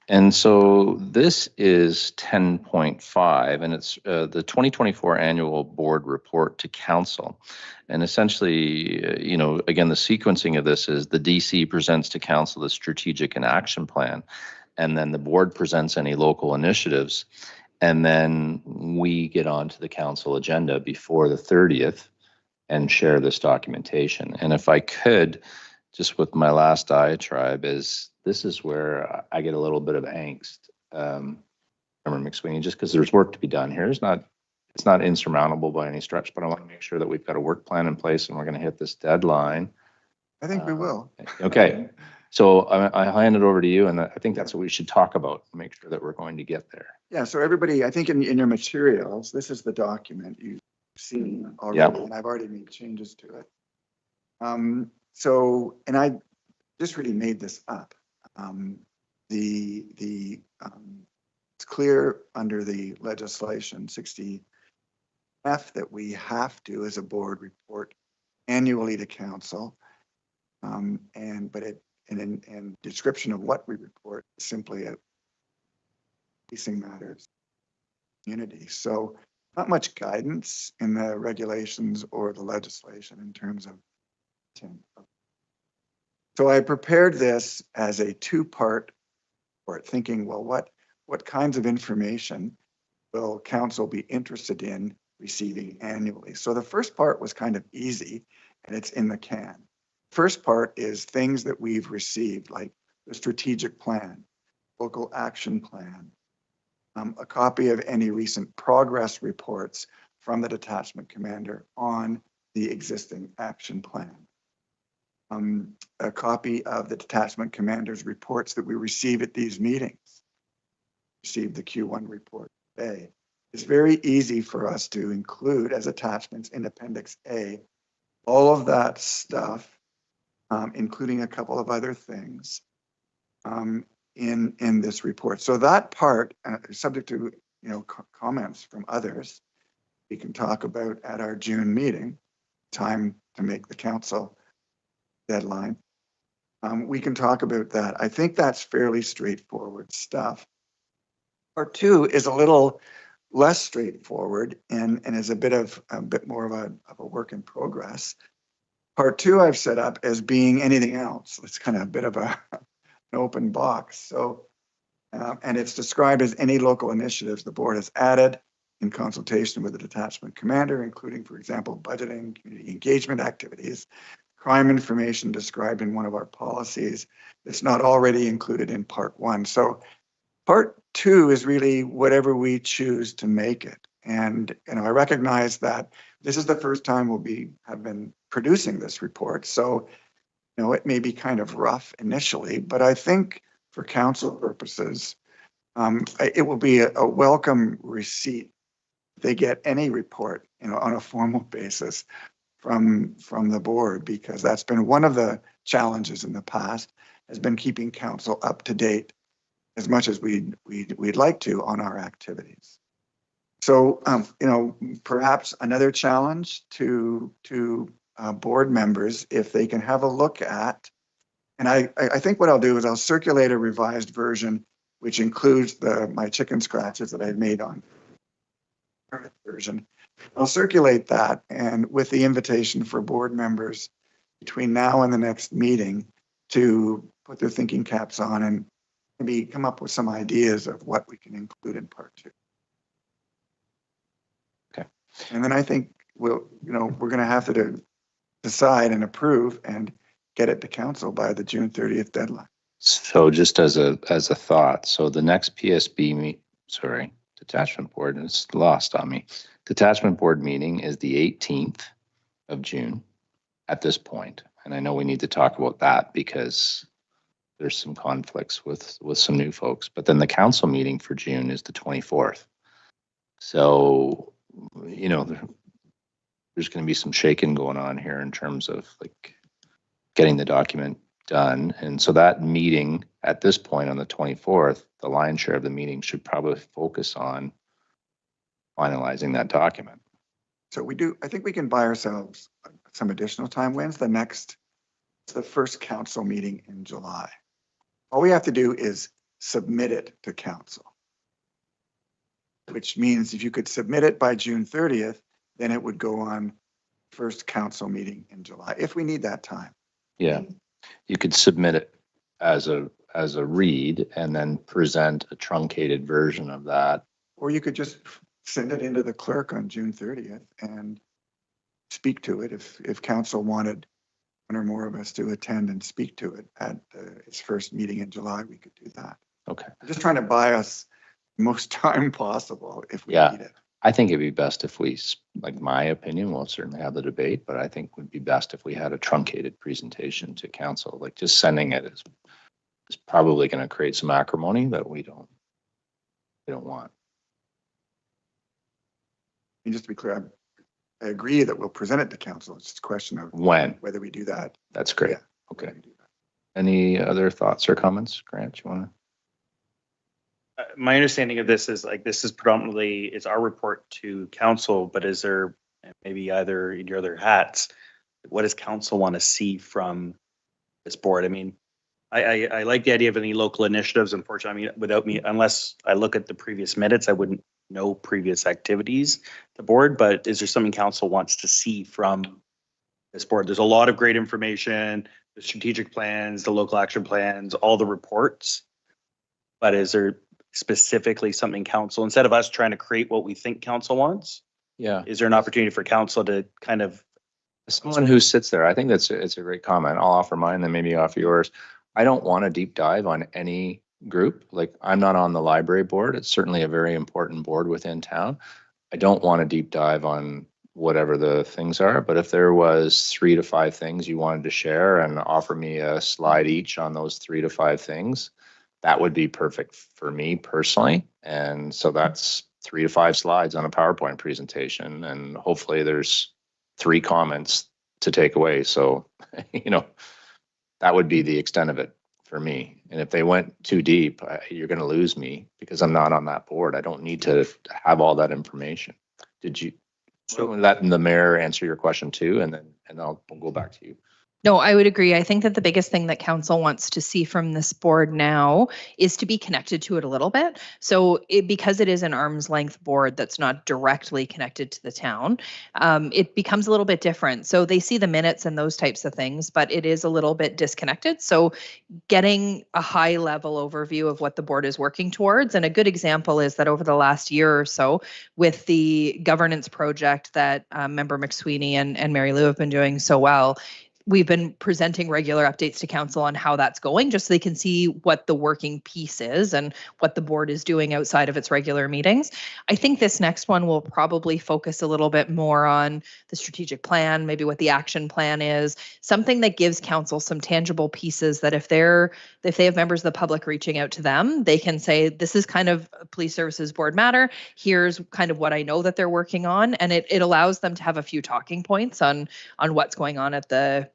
And so this is 10.5, and it's the 2024 annual board report to council. And essentially, again, the sequencing of this is the DC presents to council the strategic and action plan, and then the board presents any local initiatives. And then we get onto the council agenda before the 30th and share this documentation. And if I could, just with my last diatribe, this is where I get a little bit of angst, Member McSweeney, just because there's work to be done here. It's not insurmountable by any stretch, but I want to make sure that we've got a work plan in place and we're going to hit this deadline. I think we will. Okay. So I hand it over to you, and I think that's what we should talk about, make sure that we're going to get there. Yeah, so everybody, I think in your materials, this is the document you've seen already, and I've already made changes to it. And I just really made this up. It's clear under the legislation 60F that we have to, as a board, report annually to council. And description of what we report is simply a policing matters community. So not much guidance in the regulations or the legislation in terms of. So I prepared this as a two-part report, thinking, well, what kinds of information will council be interested in receiving annually? So the first part was kind of easy, and it's in the can. First part is things that we've received, like the strategic plan, local action plan, a copy of any recent progress reports from the detachment commander on the existing action plan, a copy of the detachment commander's reports that we receive at these meetings, received the Q1 report today. It's very easy for us to include as attachments in Appendix A, all of that stuff, including a couple of other things in this report. So that part, subject to comments from others, we can talk about at our June meeting, time to make the council deadline. We can talk about that. I think that's fairly straightforward stuff. Part two is a little less straightforward and is a bit more of a work in progress. Part two I've set up as being anything else. It's kind of a bit of an open box. So, and it's described as any local initiatives the board has added in consultation with the detachment commander, including, for example, budgeting, community engagement activities, crime information described in one of our policies that's not already included in part one. So part two is really whatever we choose to make it. And I recognize that this is the first time have been producing this report. So, it may be kind of rough initially, but I think for council purposes, it will be a welcome receipt. They get any report, on a formal basis from the board, because that's been one of the challenges in the past, has been keeping council up to date as much as we'd like to on our activities. So, perhaps another challenge to board members, if they can have a look at, and I think what I'll do is I'll circulate a revised version, which includes my chicken scratches that I've made on the current version. I'll circulate that, and with the invitation for board members between now and the next meeting to put their thinking caps on and maybe come up with some ideas of what we can include in part two. Okay. And then I think we're going to have to decide and approve and get it to council by the June 30th deadline. So just as a thought, so the next PSB detachment board, and it's lost on me. Detachment board meeting is the 18th of June at this point. And I know we need to talk about that because there's some conflicts with some new folks, but then the council meeting for June is the 24th. So, there's going to be some shaking going on here in terms of like getting the document done. And so that meeting at this point on the 24th, the lion's share of the meeting should probably focus on finalizing that document. So I think we can buy ourselves some additional time. When's the first council meeting in July? All we have to do is submit it to council. Which means if you could submit it by June 30th, then it would go on first council meeting in July, if we need that time. Yeah, you could submit it as a read and then present a truncated version of that. Or you could just send it into the clerk on June 30th and speak to it. If council wanted one or more of us to attend and speak to it at its first meeting in July, we could do that. Okay. I'm just trying to buy us the most time possible if we Yeah. need it. I think it'd be best if we, like my opinion, we'll certainly have the debate, but I think it would be best if we had a truncated presentation to council. Like just sending it is probably going to create some acrimony that we don't want. And just to be clear, I agree that we'll present it to council. It's just a question of When? whether we do that. That's great. Yeah. Okay. Whether we do that. Any other thoughts or comments? Grant, you want to? My understanding of this is like, this is predominantly, it's our report to council, but is there maybe either in your other hats, what does council want to see from this board? I mean, I like the idea of any local initiatives. Unfortunately, I mean, unless I look at the previous minutes, I wouldn't know previous activities, the board, but is there something council wants to see from this board? There's a lot of great information, the strategic plans, the local action plans, all the reports. But is there specifically something council, instead of us trying to create what we think council wants, Yeah. is there an opportunity for council to kind of, Someone who sits there, I think it's a great comment. I'll offer mine, then maybe offer yours. I don't want a deep dive on any group. Like I'm not on the library board. It's certainly a very important board within town. I don't want a deep dive on whatever the things are, but if there was 3 to 5 things you wanted to share and offer me a slide each on those 3 to 5 things, that would be perfect for me personally. And so that's 3 to 5 slides on a PowerPoint presentation. And hopefully there's 3 comments to take away. So, that would be the extent of it for me. And if they went too deep, you're going to lose me because I'm not on that board. I don't need to have all that information. So let the mayor answer your question too, and then we'll go back to you. No, I would agree. I think that the biggest thing that council wants to see from this board now is to be connected to it a little bit. So because it is an arm's length board that's not directly connected to the town, it becomes a little bit different. So they see the minutes and those types of things, but it is a little bit disconnected. So getting a high level overview of what the board is working towards. And a good example is that over the last year or so with the governance project that Member McSweeney and Mary Lou have been doing so well, we've been presenting regular updates to council on how that's going, just so they can see what the working piece is and what the board is doing outside of its regular meetings. I think this next one will probably focus a little bit more on the strategic plan, maybe what the action plan is, something that gives council some tangible pieces that if they have members of the public reaching out to them, they can say, this is kind of a police services board matter. Here's kind of what I know that they're working on. And it allows them to have a few talking points on what's going on at the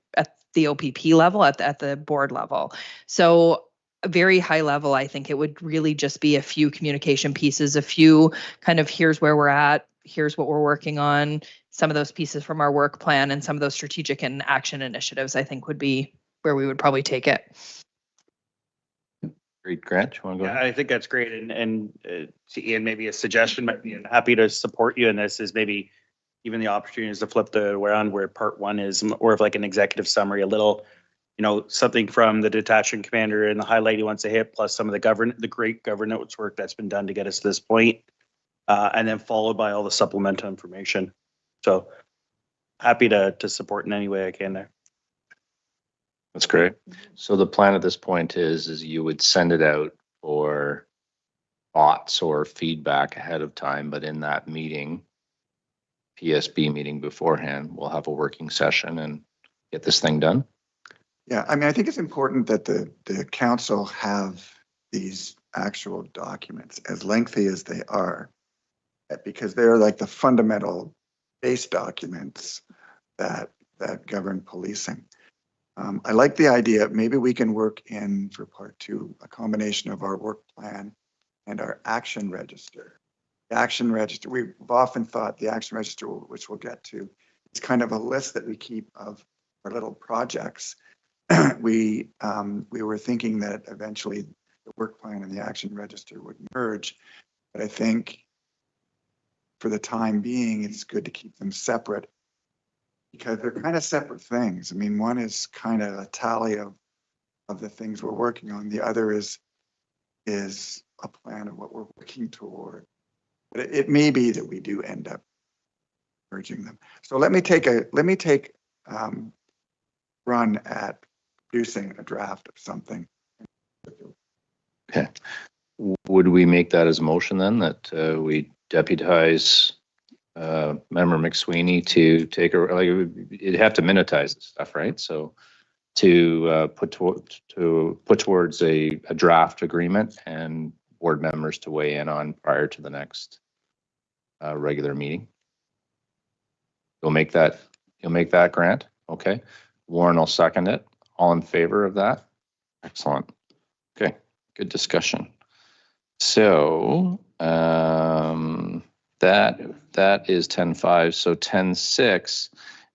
OPP level, at the board level. So a very high level, I think it would really just be a few communication pieces, a few kind of here's where we're at, here's what we're working on, some of those pieces from our work plan and some of those strategic and action initiatives, I think would be where we would probably take it. Great, Grant, you want to go yeah, ahead? I think that's great. And to Ian, maybe a suggestion might be, and happy to support you in this, is maybe even the opportunities to flip the around where part 1 is more of like an executive summary, a little, something from the detachment commander and the highlight he wants to hit, plus some of the great governance work that's been done to get us to this point, and then followed by all the supplemental information. So happy to support in any way I can there. That's great. So the plan at this point is you would send it out for thoughts or feedback ahead of time, but in that meeting, PSB meeting beforehand, we'll have a working session and get this thing done. Yeah, I mean, I think it's important that the council have these actual documents, as lengthy as they are, because they're like the fundamental base documents that govern policing. I like the idea, maybe we can work in for part 2, a combination of our work plan and our action register. The action register, we've often thought the action register, which we'll get to, is kind of a list that we keep of our little projects. We were thinking that eventually the work plan and the action register would merge, but I think for the time being, it's good to keep them separate because they're kind of separate things. I mean, one is kind of a tally of the things we're working on. The other is a plan of what we're working toward. But it may be that we do end up merging them. So let me take run at producing a draft of something. Okay. Would we make that as a motion then, that we deputize Member McSweeney to take a, like, you'd have to minutize this stuff, right? So to put towards a draft agreement and board members to weigh in on prior to the next regular meeting. You'll make that Grant? Okay. Warren will second it. All in favor of that? Excellent. Okay, good discussion. So that is 10.5. So 10.6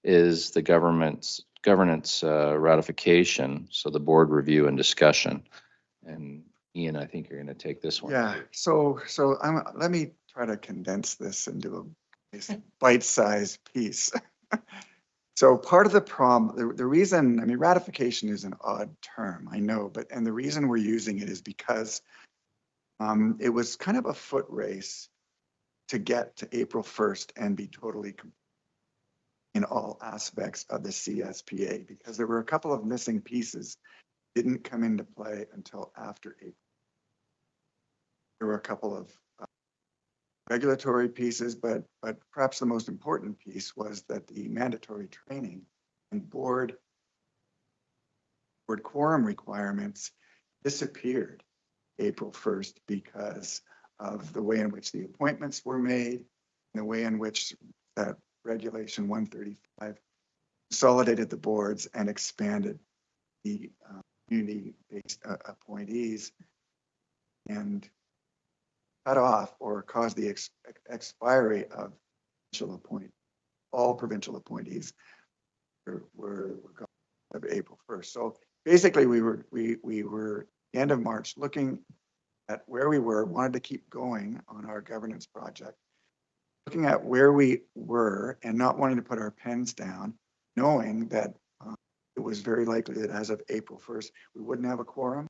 is the governance ratification. So the board review and discussion. And Ian, I think you're going to take this one. Yeah. So let me try to condense this into a bite-sized piece. So part of the problem, the reason, I mean, ratification is an odd term, I know, and the reason we're using it is because it was kind of a foot race to get to April 1st and be totally in all aspects of the CSPA, because there were a couple of missing pieces didn't come into play until after April. There were a couple of regulatory pieces, but perhaps the most important piece was that the mandatory training and board quorum requirements disappeared April 1st because of the way in which the appointments were made and the way in which that regulation 135 consolidated the boards and expanded the community-based appointees and cut off or caused the expiry of all provincial appointees were gone of April 1st. So basically we were the end of March looking at where we were, wanted to keep going on our governance project, looking at where we were and not wanting to put our pens down, knowing that it was very likely that as of April 1st, we wouldn't have a quorum.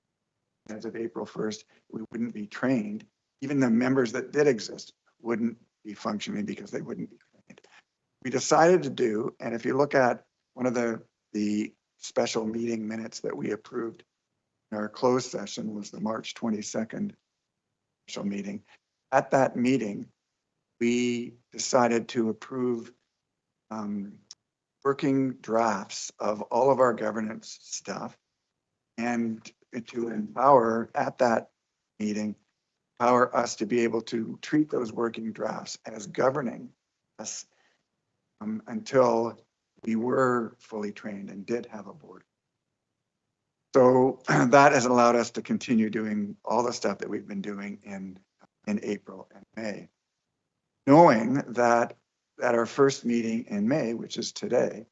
As of April 1st, we wouldn't be trained. Even the members that did exist wouldn't be functioning because they wouldn't be trained. We decided to do, and if you look at one of the special meeting minutes that we approved in our closed session was the March 22nd special meeting. At that meeting, we decided to approve working drafts of all of our governance stuff and to empower at that meeting, empower us to be able to treat those working drafts as governing us until we were fully trained and did have a board. So that has allowed us to continue doing all the stuff that we've been doing in April and May, knowing that at our first meeting in May, which is today,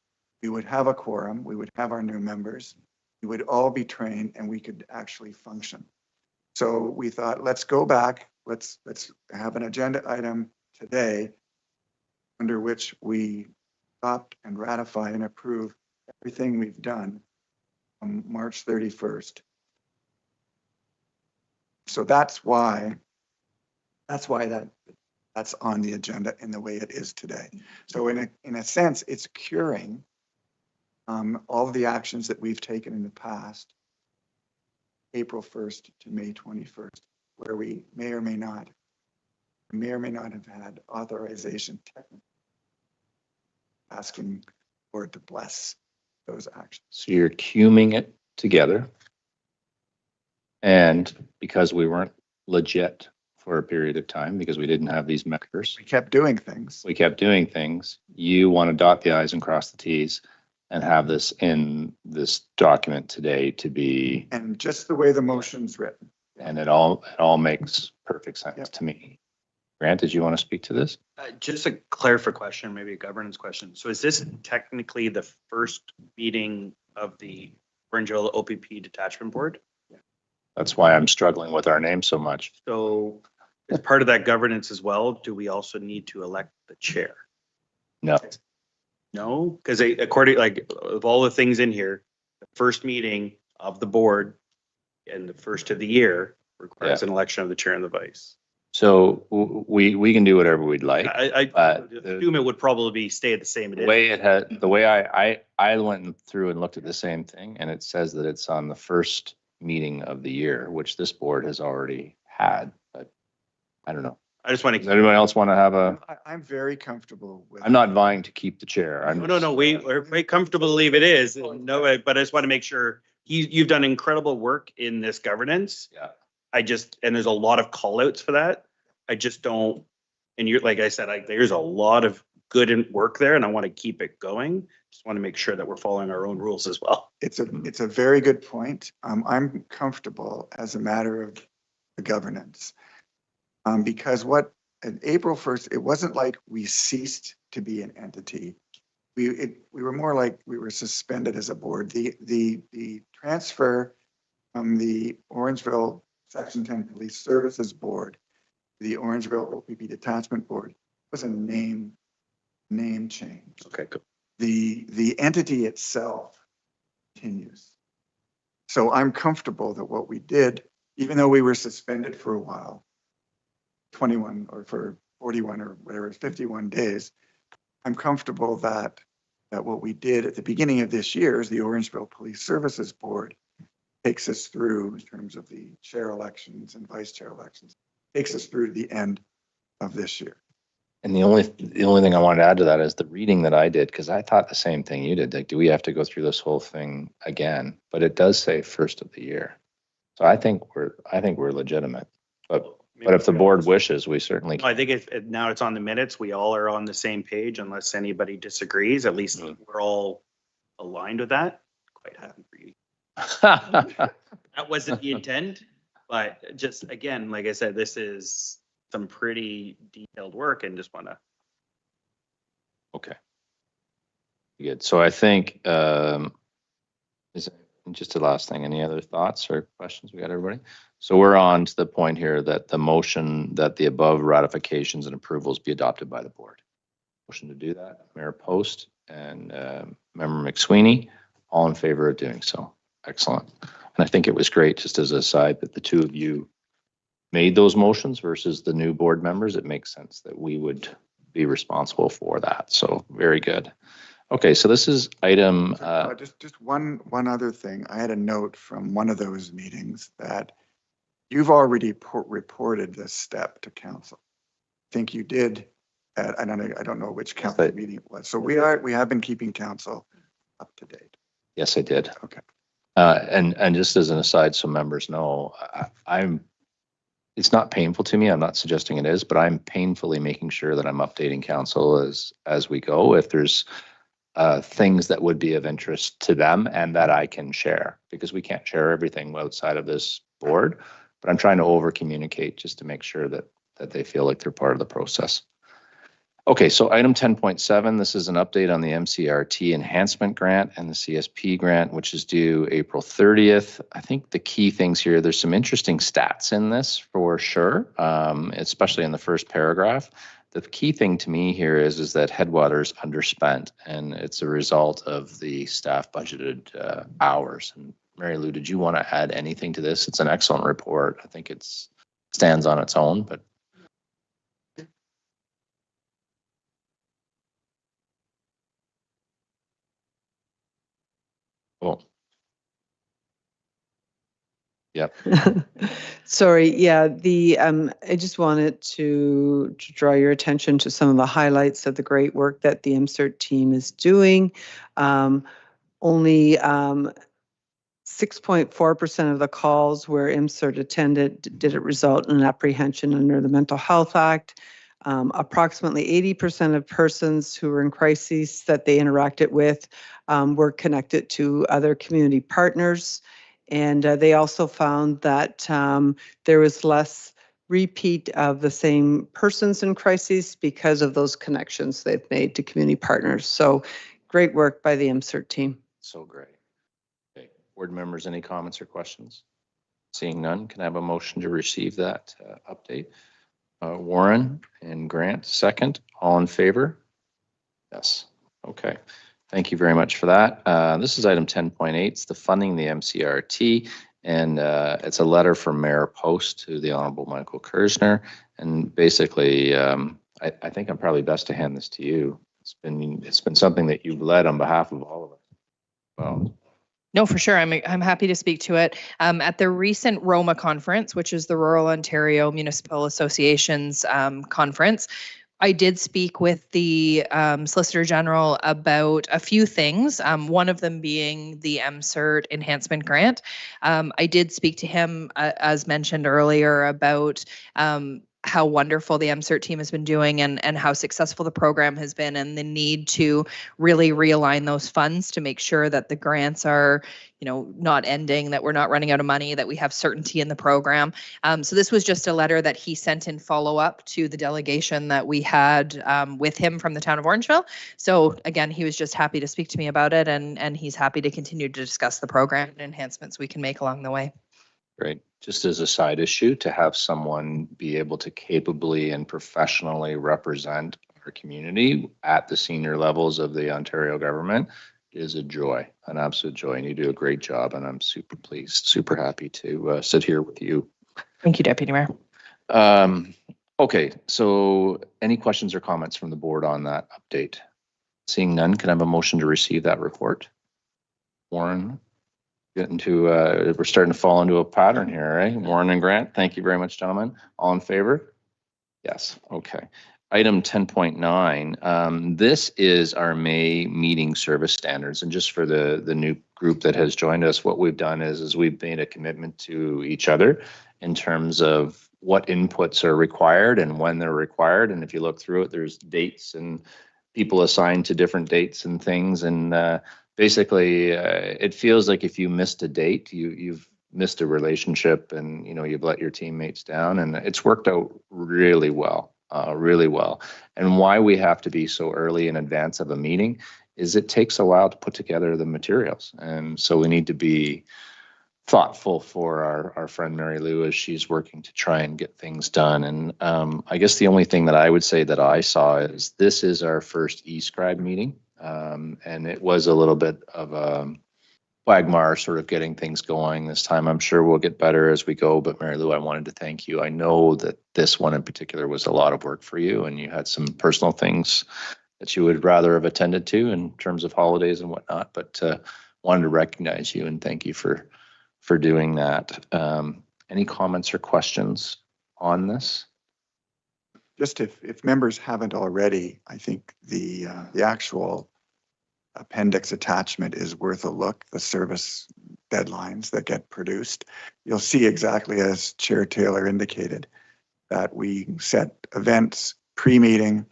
we would have a quorum, we would have our new members, we would all be trained, and we could actually function. So we thought, let's go back, let's have an agenda item today under which we adopt and ratify and approve everything we've done on March 31st. So that's why that's on the agenda in the way it is today. So in a sense, it's curing all of the actions that we've taken in the past, April 1st to May 21st, where we may or may not have had authorization technically asking for it to bless those actions. So you're cuming it together. And because we weren't legit for a period of time, because we didn't have these measures, We kept doing things. You want to dot the I's and cross the T's and have this in this document today to be, And just the way the motion's written. and it all makes perfect sense Yep. to me. Grant, did you want to speak to this? Just a clarifying question, maybe a governance question. So is this technically the first meeting of the Orangeville OPP Detachment Board? That's why I'm struggling with our name so much. So as part of that governance as well, do we also need to elect the chair? No. No, because according, like, of all the things in here, the first meeting of the board and the first of the year requires an election of the chair and the vice. So we can do whatever we'd like. I assume it would probably stay the same. The way it had, the way I went through and looked at the same thing, and it says that it's on the first meeting of the year, which this board has already had, but I don't know. I just want Does to. anyone else want to have a? I'm very comfortable with. I'm not vying to keep the chair. I'm No. We're very comfortable to leave it is. No, but I just want to make sure you've done incredible work in this governance. Yeah. And there's a lot of call outs for that. I just don't, and you're, like I said, there's a lot of good work there and I want to keep it going. Just want to make sure that we're following our own rules as well. It's a very good point. I'm comfortable as a matter of the governance. Because what, in April 1st, it wasn't like we ceased to be an entity. We were more like we were suspended as a board. The transfer from the Orangeville Section 10 Police Services Board to the Orangeville OPP Detachment Board was a name change. Okay, cool. The entity itself continues. So I'm comfortable that what we did, even though we were suspended for a while, 21 or for 41 or whatever, 51 days, I'm comfortable that what we did at the beginning of this year is the Orangeville Police Services Board takes us through, in terms of the chair elections and vice chair elections, takes us through to the end of this year. And the only thing I wanted to add to that is the reading that I did, because I thought the same thing you did. Like, do we have to go through this whole thing again? But it does say first of the year. So I think we're legitimate. But if the board wishes, we certainly can. I think now it's on the minutes. We all are on the same page unless anybody disagrees. At least we're all aligned with that. Quite happy for you. That wasn't the intent, but just again, like I said, this is some pretty detailed work and just want to. Okay. Good. So I think, is it just the last thing, any other thoughts or questions? We got everybody? So we're on to the point here that the motion that the above ratifications and approvals be adopted by the board. Motion to do that, Mayor Post and Member McSweeney, all in favor of doing so. Excellent. And I think it was great, just as a side, that the two of you made those motions versus the new board members. It makes sense that we would be responsible for that. So very good. Okay, so this is item. Just one other thing. I had a note from one of those meetings that you've already reported this step to council. I think you did. I don't know which council meeting it was. So we have been keeping council up to date. Yes, I did. Okay. And just as an aside, so members know, it's not painful to me. I'm not suggesting it is, but I'm painfully making sure that I'm updating council as we go. If there's things that would be of interest to them and that I can share, because we can't share everything outside of this board, but I'm trying to over communicate just to make sure that they feel like they're part of the process. Okay, so item 10.7, this is an update on the MCRT enhancement grant and the CSP grant, which is due April 30th. I think the key things here, there's some interesting stats in this for sure, especially in the first paragraph. The key thing to me here is that Headwaters underspent, and it's a result of the staff budgeted hours. And Mary Lou, did you want to add anything to this? It's an excellent report. I think it stands on its own, but. Cool. Yep. Sorry. Yeah. I just wanted to draw your attention to some of the highlights of the great work that the MCERT team is doing. Only 6.4% of the calls where MCERT attended did it result in an apprehension under the Mental Health Act. Approximately 80% of persons who were in crises that they interacted with were connected to other community partners. And they also found that there was less repeat of the same persons in crises because of those connections they've made to community partners. So great work by the MCERT team. So great. Okay, board members, any comments or questions? Seeing none, can I have a motion to receive that update? Warren and Grant, second. All in favor? Yes. Okay. Thank you very much for that. This is item 10.8. It's the funding the MCRT, and it's a letter from Mayor Post to the Honorable Michael Kersner. And basically, I think I'm probably best to hand this to you. It's been something that you've led on behalf of all of us. Well. No, for sure. I'm happy to speak to it. At the recent ROMA conference, which is the Rural Ontario Municipal Association's conference, I did speak with the Solicitor General about a few things, one of them being the MCERT enhancement grant. I did speak to him, as mentioned earlier, about how wonderful the MCERT team has been doing and how successful the program has been, and the need to really realign those funds to make sure that the grants are, not ending, that we're not running out of money, that we have certainty in the program. So this was just a letter that he sent in follow up to the delegation that we had with him from the town of Orangeville. So again, he was just happy to speak to me about it, and he's happy to continue to discuss the program and enhancements we can make along the way. Great. Just as a side issue, to have someone be able to capably and professionally represent our community at the senior levels of the Ontario government is a joy, an absolute joy. And you do a great job, and I'm super pleased, super happy to sit here with you. Thank you, Deputy Mayor. Okay, so any questions or comments from the board on that update? Seeing none, can I have a motion to receive that report? Warren? We're starting to fall into a pattern here, right? Warren and Grant, thank you very much, gentlemen. All in favor? Yes, okay. Item 10.9, this is our May meeting service standards. And just for the new group that has joined us, what we've done is we've made a commitment to each other in terms of what inputs are required and when they're required. And if you look through it, there's dates and people assigned to different dates and things. And basically, it feels like if you missed a date, you've missed a relationship, and you've let your teammates down. And it's worked out really well, really well. And why we have to be so early in advance of a meeting is it takes a while to put together the materials, and so we need to be thoughtful for our friend Mary Lou as she's working to try and get things done. And I guess the only thing that I would say that I saw is this is our first eScribe meeting. And it was a little bit of a quagmire sort of getting things going this time. I'm sure we'll get better as we go, but Mary Lou, I wanted to thank you. I know that this one in particular was a lot of work for you, and you had some personal things that you would rather have attended to in terms of holidays and whatnot, but wanted to recognize you and thank you for doing that. Any comments or questions on this? Just if members haven't already, I think the actual appendix attachment is worth a look, the service deadlines that get produced. You'll see exactly as Chair Taylor indicated that we set events pre-meeting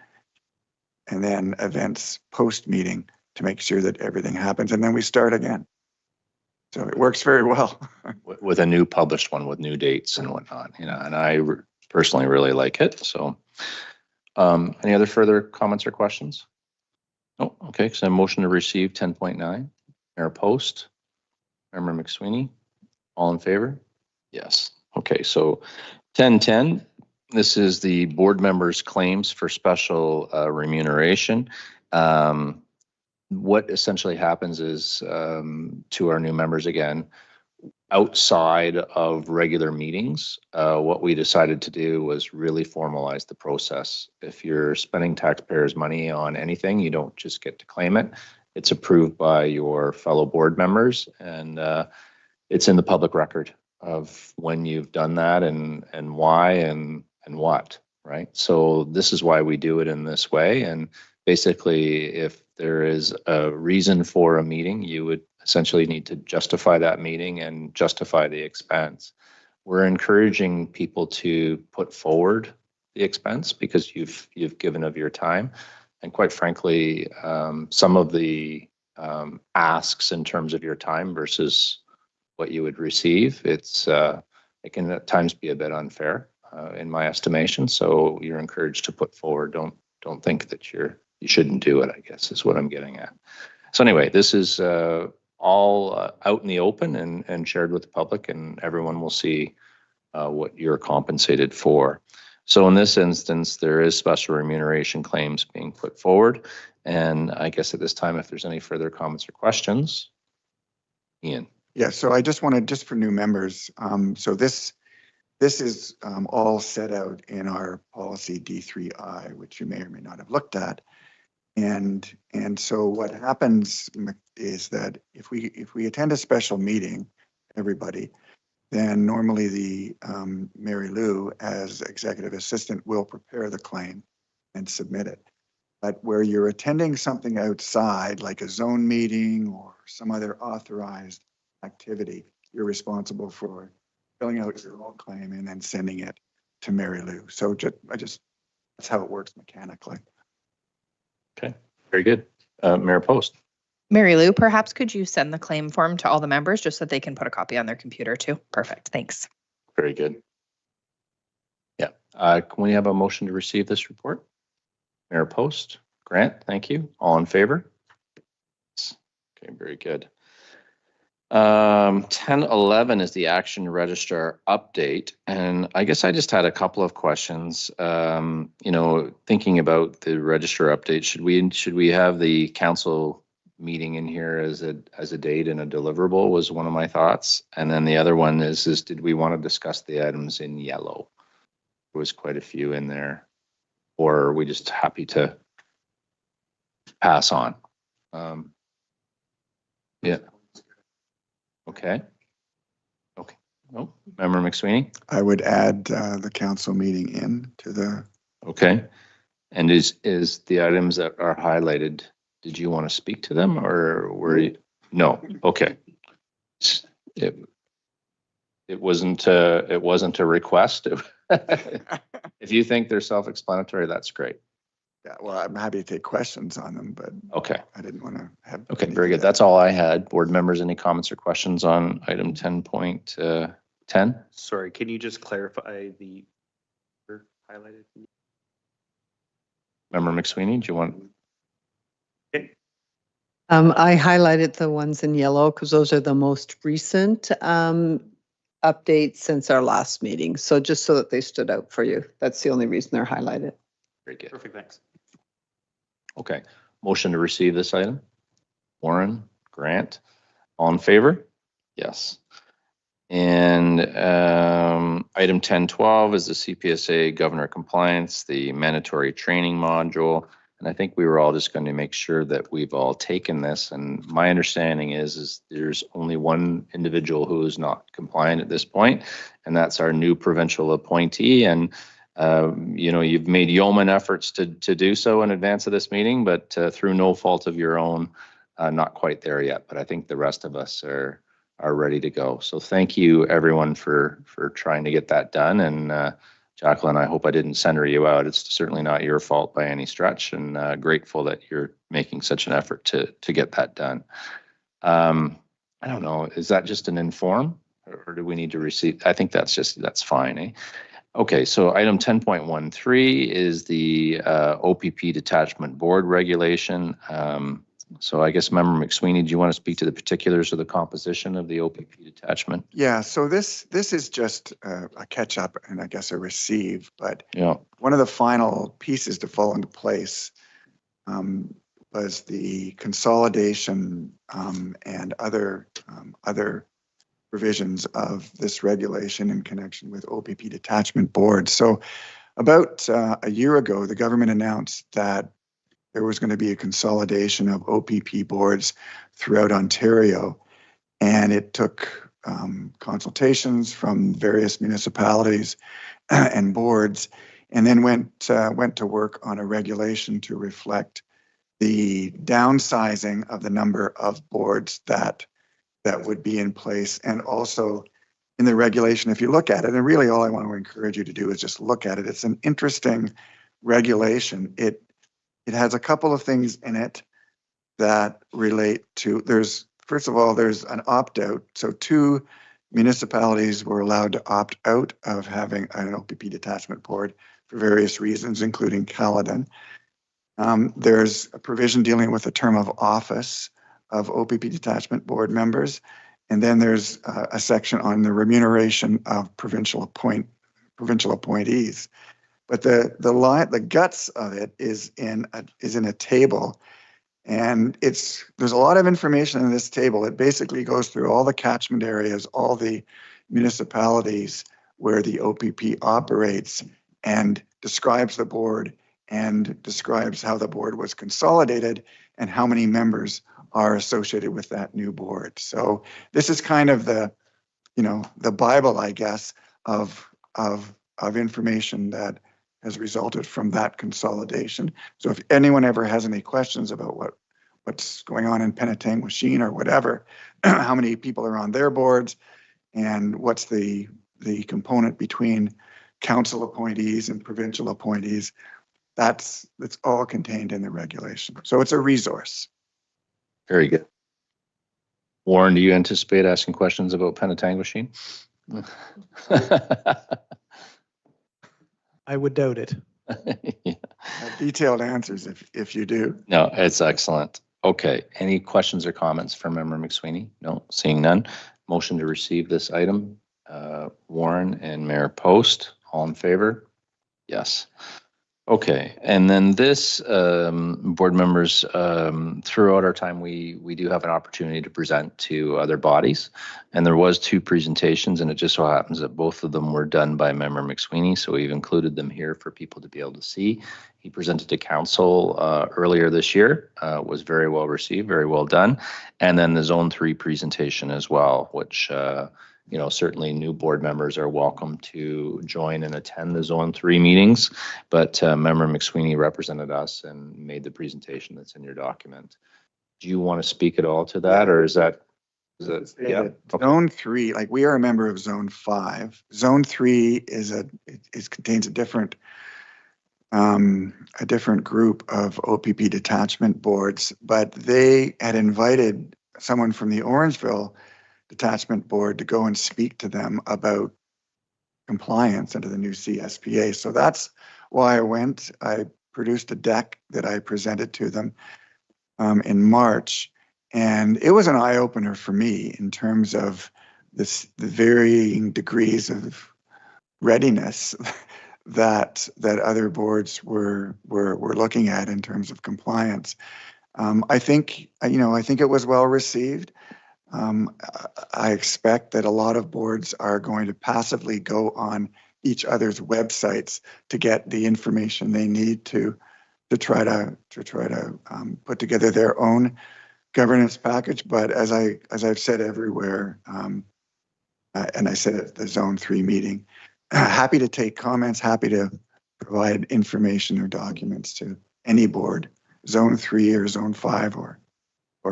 and then events post-meeting to make sure that everything happens, and then we start again. So it works very well. With a new published one with new dates and whatnot, and I personally really like it. So any other further comments or questions? No, okay, so a motion to receive 10.9, Mayor Post, Member McSweeney, all in favor? Yes, okay, so 10.10, this is the board members' claims for special remuneration. What essentially happens is to our new members again, outside of regular meetings, what we decided to do was really formalize the process. If you're spending taxpayers' money on anything, you don't just get to claim it. It's approved by your fellow board members, and it's in the public record of when you've done that and why and what, right? So this is why we do it in this way. And basically, if there is a reason for a meeting, you would essentially need to justify that meeting and justify the expense. We're encouraging people to put forward the expense because you've given of your time, and quite frankly, some of the asks in terms of your time versus what you would receive, it can at times be a bit unfair. in my estimation. So you're encouraged to put forward. Don't think that you shouldn't do it, I guess is what I'm getting at. So anyway, this is all out in the open and shared with the public, and everyone will see what you're compensated for. So in this instance, there is special remuneration claims being put forward. And I guess at this time, if there's any further comments or questions, Ian. Yeah, so I just wanted, just for new members, so this is all set out in our policy D3I, which you may or may not have looked at. And so what happens is that if we attend a special meeting, everybody, then normally the Mary Lou, as executive assistant, will prepare the claim and submit it. But where you're attending something outside, like a zone meeting or some other authorized activity, you're responsible for filling out your own claim and then sending it to Mary Lou. So that's how it works mechanically. Okay, very good. Mayor Post. Mary Lou, perhaps could you send the claim form to all the members just so that they can put a copy on their computer too? Perfect, thanks. Very good. Yeah, can we have a motion to receive this report? Mayor Post, Grant, thank you. All in favor? Okay, very good. 1011 is the action register update. And I guess I just had a couple of questions. Thinking about the register update, should we have the council meeting in here as a date and a deliverable was one of my thoughts. And then the other one is did we want to discuss the items in yellow? There was quite a few in there. Or are we just happy to pass on? Yeah. Okay. Okay. Oh, Member McSweeney? I would add the council meeting in to the. Okay. And is the items that are highlighted, did you want to speak to them or were you? No. Okay. It wasn't a request. If you think they're self-explanatory, that's great. Yeah, well, I'm happy to take questions on them, but okay. I didn't want to have. Okay, very good. That's all I had. Board members, any comments or questions on item 10.10? Sorry, can you just clarify the highlighted? Member McSweeney, do you want? Okay. I highlighted the ones in yellow because those are the most recent updates since our last meeting. So just so that they stood out for you. That's the only reason they're highlighted. Very good. Perfect, thanks. Okay, motion to receive this item. Warren, Grant, all in favor? Yes. And item 1012 is the CPSA governor compliance, the mandatory training module. And I think we were all just going to make sure that we've all taken this. And my understanding is there's only one individual who is not compliant at this point, and that's our new provincial appointee. And you've made yeoman efforts to do so in advance of this meeting, but through no fault of your own, not quite there yet. But I think the rest of us are ready to go. So thank you, everyone, for trying to get that done. And Jacqueline, I hope I didn't center you out. It's certainly not your fault by any stretch, and grateful that you're making such an effort to get that done. I don't know, is that just an inform, or do we need to receive? I think that's fine, eh? Okay, so item 10.13 is the OPP detachment board regulation. So I guess Member McSweeney, do you want to speak to the particulars of the composition of the OPP detachment? Yeah, so this is just a catch up and I guess a receive, but yeah, one of the final pieces to fall into place was the consolidation and other provisions of this regulation in connection with OPP detachment boards. So about a year ago, the government announced that there was going to be a consolidation of OPP boards throughout Ontario, and it took consultations from various municipalities and boards, and then went to work on a regulation to reflect the downsizing of the number of boards that would be in place. And also in the regulation, if you look at it, and really all I want to encourage you to do is just look at it. It's an interesting regulation. It has a couple of things in it that relate to, first of all, there's an opt-out. So two municipalities were allowed to opt out of having an OPP detachment board for various reasons, including Caledon. There's a provision dealing with the term of office of OPP detachment board members. And then there's a section on the remuneration of provincial appointees. But the guts of it is in a table, and there's a lot of information in this table. It basically goes through all the catchment areas, all the municipalities where the OPP operates, and describes the board and describes how the board was consolidated and how many members are associated with that new board. So this is kind of the Bible, I guess, of information that has resulted from that consolidation. So if anyone ever has any questions about what's going on in Penetanguishene or whatever, how many people are on their boards, and what's the component between council appointees and provincial appointees, that's all contained in the regulation. So it's a resource. Very good. Warren, do you anticipate asking questions about Penetanguishene? I would doubt it. Yeah. Detailed answers if you do. No, it's excellent. Okay, any questions or comments from Member McSweeney? No, seeing none. Motion to receive this item. Warren and Mayor Post, all in favor? Yes. Okay, and then this, board members, throughout our time, we do have an opportunity to present to other bodies. And there was 2 presentations, and it just so happens that both of them were done by Member McSweeney, so we've included them here for people to be able to see. He presented to council earlier this year, was very well received, very well done. And then the Zone 3 presentation as well, which certainly new board members are welcome to join and attend the Zone 3 meetings, but Member McSweeney represented us and made the presentation that's in your document. Do you want to speak at all to that, or is that yeah? Okay. Zone 3, like we are a member of Zone 5. Zone 3 contains a different group of OPP detachment boards, but they had invited someone from the Orangeville detachment board to go and speak to them about compliance under the new CSPA. So that's why I went. I produced a deck that I presented to them in March, and it was an eye-opener for me in terms of the varying degrees of readiness that other boards were looking at in terms of compliance. I think it was well received. I expect that a lot of boards are going to passively go on each other's websites to get the information they need to try to put together their own governance package. But as I've said everywhere, and I said at the Zone 3 meeting, happy to take comments, happy to provide information or documents to any board, Zone 3 or Zone 5 or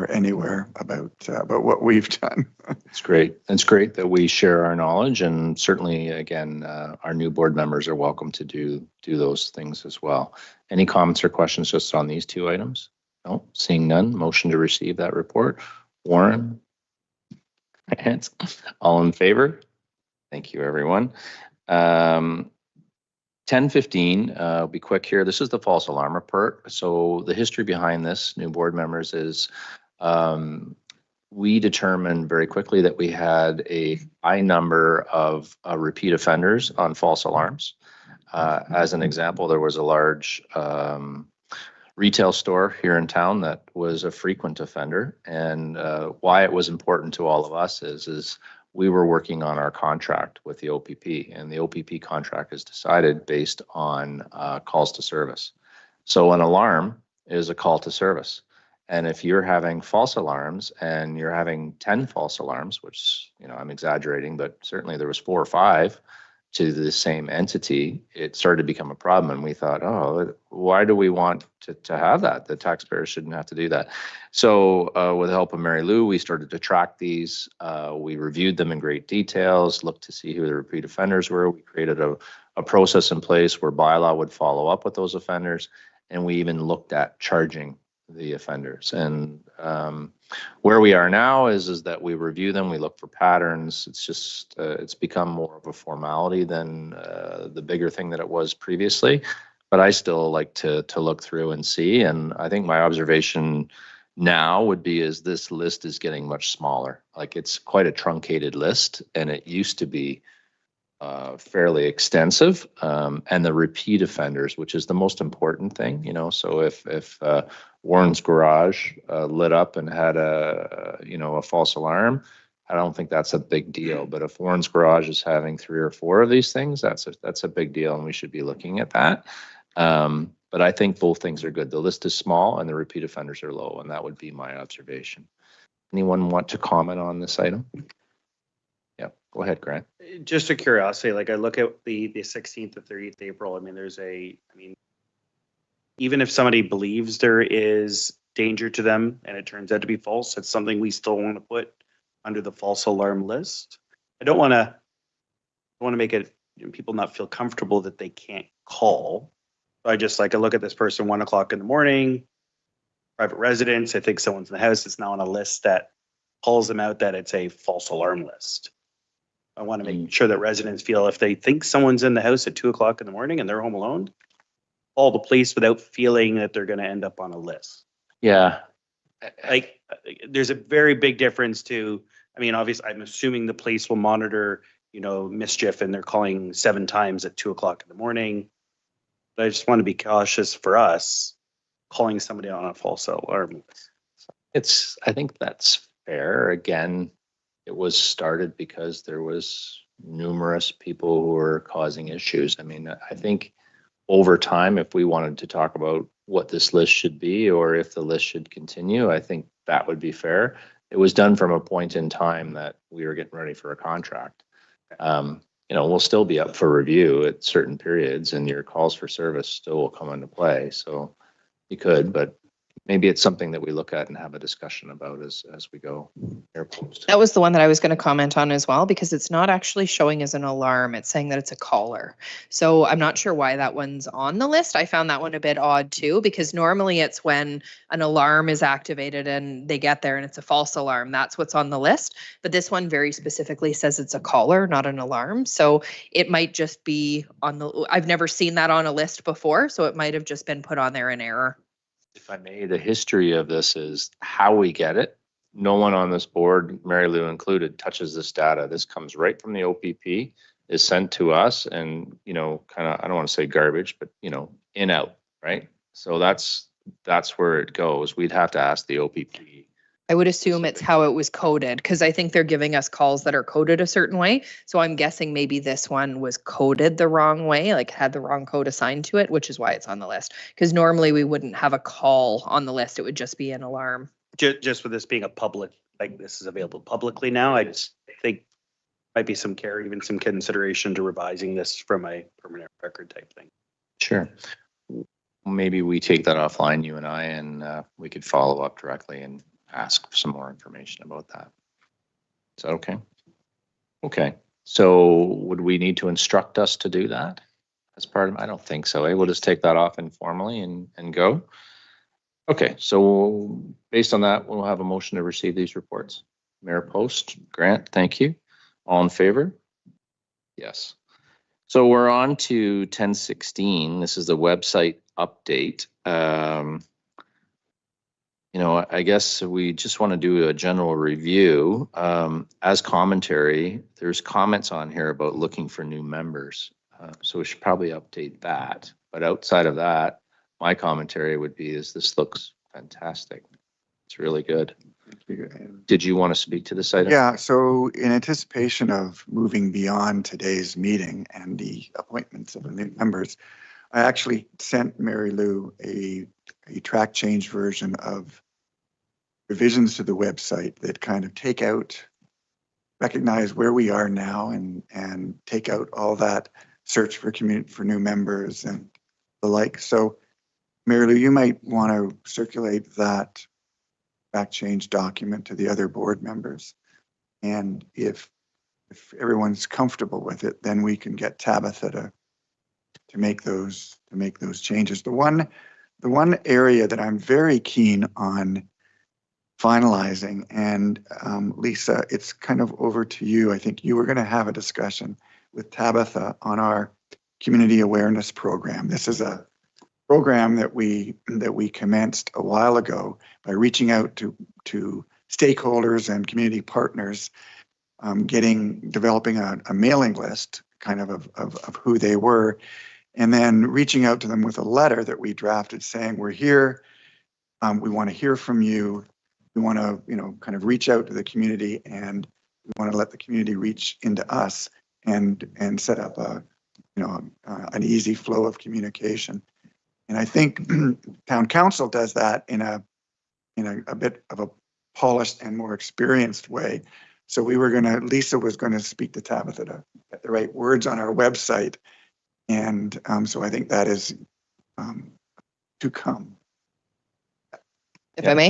anywhere about what we've done. It's great. It's great that we share our knowledge, and certainly, again, our new board members are welcome to do those things as well. Any comments or questions just on these 2 items? No, seeing none. Motion to receive that report. Warren, all in favor? Thank you, everyone. 10:15, I'll be quick here. This is the false alarm report. So the history behind this, new board members, is we determined very quickly that we had a high number of repeat offenders on false alarms. As an example, there was a large retail store here in town that was a frequent offender. And why it was important to all of us is we were working on our contract with the OPP, and the OPP contract is decided based on calls to service. So an alarm is a call to service. And if you're having false alarms and you're having 10 false alarms, which, I'm exaggerating, but certainly there was 4 or 5 to the same entity, it started to become a problem. And we thought, why do we want to have that? The taxpayers shouldn't have to do that. So with the help of Mary Lou, we started to track these. We reviewed them in great details, looked to see who the repeat offenders were. We created a process in place where bylaw would follow up with those offenders. And we even looked at charging the offenders. And where we are now is that we review them, we look for patterns. It's just, it's become more of a formality than the bigger thing that it was previously. But I still like to look through and see. And I think my observation now would be is this list is getting much smaller. Like it's quite a truncated list, and it used to be fairly extensive. And the repeat offenders, which is the most important thing, you know. So if Warren's Garage lit up and had a false alarm, I don't think that's a big deal. But if Warren's Garage is having 3 or 4 of these things, that's a big deal, and we should be looking at that. But I think both things are good. The list is small and the repeat offenders are low, and that would be my observation. Anyone want to comment on this item? Yeah, go ahead, Grant. Just a curiosity, like I look at the 16th to 30th April, I mean, even if somebody believes there is danger to them and it turns out to be false, it's something we still want to put under the false alarm list. I don't want to make it, people not feel comfortable that they can't call. I just I look at this person 1 o'clock in the morning, private residence. I think someone's in the house. It's now on a list that calls them out that it's a false alarm list. I want to make sure that residents feel if they think someone's in the house at 2 o'clock in the morning and they're home alone, call the police without feeling that they're going to end up on a list. Yeah. Like there's a very big difference to, I mean, obviously I'm assuming the police will monitor, mischief, and they're calling 7 times at 2 o'clock in the morning. But I just want to be cautious for us calling somebody on a false alarm. I think that's fair. Again, it was started because there was numerous people who were causing issues. I mean, I think over time, if we wanted to talk about what this list should be or if the list should continue, I think that would be fair. It was done from a point in time that we were getting ready for a contract. We'll still be up for review at certain periods, and your calls for service still will come into play. So you could, but maybe it's something that we look at and have a discussion about as we go. That was the one that I was going to comment on as well, because it's not actually showing as an alarm. It's saying that it's a caller. So I'm not sure why that one's on the list. I found that one a bit odd too, because normally it's when an alarm is activated and they get there and it's a false alarm. That's what's on the list. But this one very specifically says it's a caller, not an alarm. So it might just be on the, I've never seen that on a list before. So it might have just been put on there in error. If I may, the history of this is how we get it. No one on this board, Mary Lou included, touches this data. This comes right from the OPP, is sent to us, and kind of, I don't want to say garbage, but in out, right? So that's where it goes. We'd have to ask the OPP. I would assume it's how it was coded, because I think they're giving us calls that are coded a certain way. So I'm guessing maybe this one was coded the wrong way, like had the wrong code assigned to it, which is why it's on the list. Because normally we wouldn't have a call on the list. It would just be an alarm. Just with this being a public, like this is available publicly now, I just think might be some care, even some consideration to revising this from a permanent record type thing. Sure. Maybe we take that offline, you and I, and we could follow up directly and ask for some more information about that. Is that okay? Okay. So would we need to instruct us to do that as part of, I don't think so. We'll just take that off informally and go. Okay. So based on that, we'll have a motion to receive these reports. Mayor Post, Grant, thank you. All in favor? Yes. So we're on to 1016. This is the website update. I guess we just want to do a general review. As commentary, there's comments on here about looking for new members. So we should probably update that. But outside of that, my commentary would be is this looks fantastic. It's really good. Did you want to speak to this item? Yeah, so in anticipation of moving beyond today's meeting and the appointments of the new members, I actually sent Mary Lou a track change version of revisions to the website that kind of recognize where we are now and take out all that search for new members and the like. So Mary Lou, you might want to circulate that track change document to the other board members. And if everyone's comfortable with it, then we can get Tabitha to make those changes. The one the one area that I'm very keen on finalizing, and Lisa, it's kind of over to you. I think you were going to have a discussion with Tabitha on our community awareness program. This is a program that we commenced a while ago by reaching out to stakeholders and community partners, developing a mailing list kind of who they were, and then reaching out to them with a letter that we drafted saying, we're here, we want to hear from you, we want to, kind of reach out to the community, and we want to let the community reach into us and set up an easy flow of communication. And I think town council does that in a bit of a polished and more experienced way. So Lisa was going to speak to Tabitha to get the right words on our website. And so I think that is to come. If I may,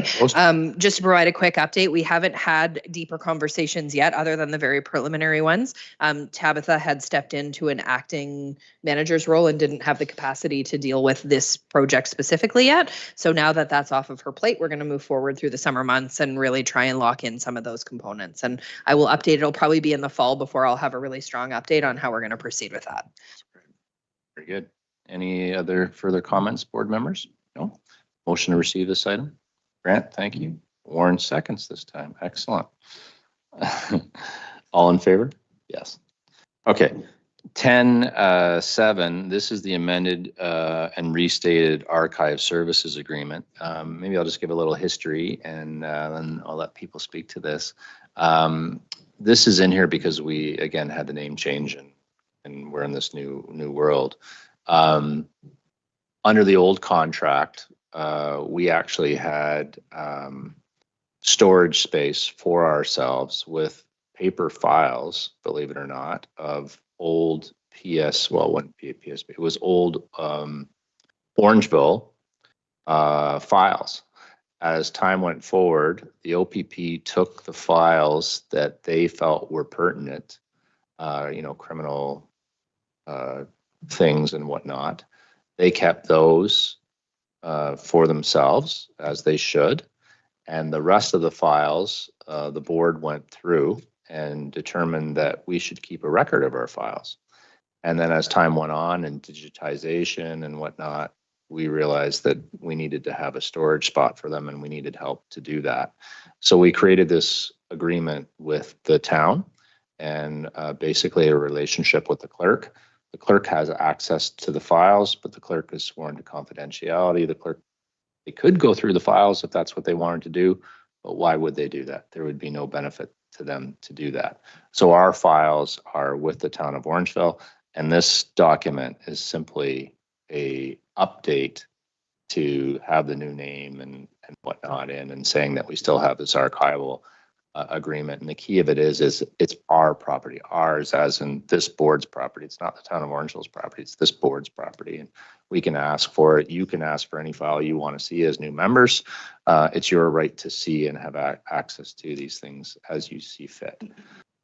just to provide a quick update, we haven't had deeper conversations yet other than the very preliminary ones. Tabitha had stepped into an acting manager's role and didn't have the capacity to deal with this project specifically yet. So now that that's off of her plate, we're going to move forward through the summer months and really try and lock in some of those components. And I will update, it'll probably be in the fall before I'll have a really strong update on how we're going to proceed with that. Very good. Any other further comments, board members? No? Motion to receive this item? Grant, thank you. Warren seconds this time. Excellent. All in favor? Yes. Okay. 10.7, this is the amended and restated archive services agreement. Maybe I'll just give a little history and then I'll let people speak to this. This is in here because we, again, had the name change and we're in this new world. Under the old contract, we actually had storage space for ourselves with paper files, believe it or not, of old when PSP, it was old Orangeville files. As time went forward, the OPP took the files that they felt were pertinent, criminal things and whatnot. They kept those for themselves, as they should. And the rest of the files, the board went through and determined that we should keep a record of our files. And then as time went on and digitization and whatnot, we realized that we needed to have a storage spot for them and we needed help to do that. So we created this agreement with the town and basically a relationship with the clerk. The clerk has access to the files, but the clerk is sworn to confidentiality. The clerk, they could go through the files if that's what they wanted to do, but why would they do that? There would be no benefit to them to do that. So our files are with the town of Orangeville, and this document is simply a update to have the new name and whatnot in, and saying that we still have this archival agreement. And the key of it is it's our property, ours as in this board's property. It's not the town of Orangeville's property, it's this board's property. And we can ask for it. You can ask for any file you want to see as new members. It's your right to see and have access to these things as you see fit.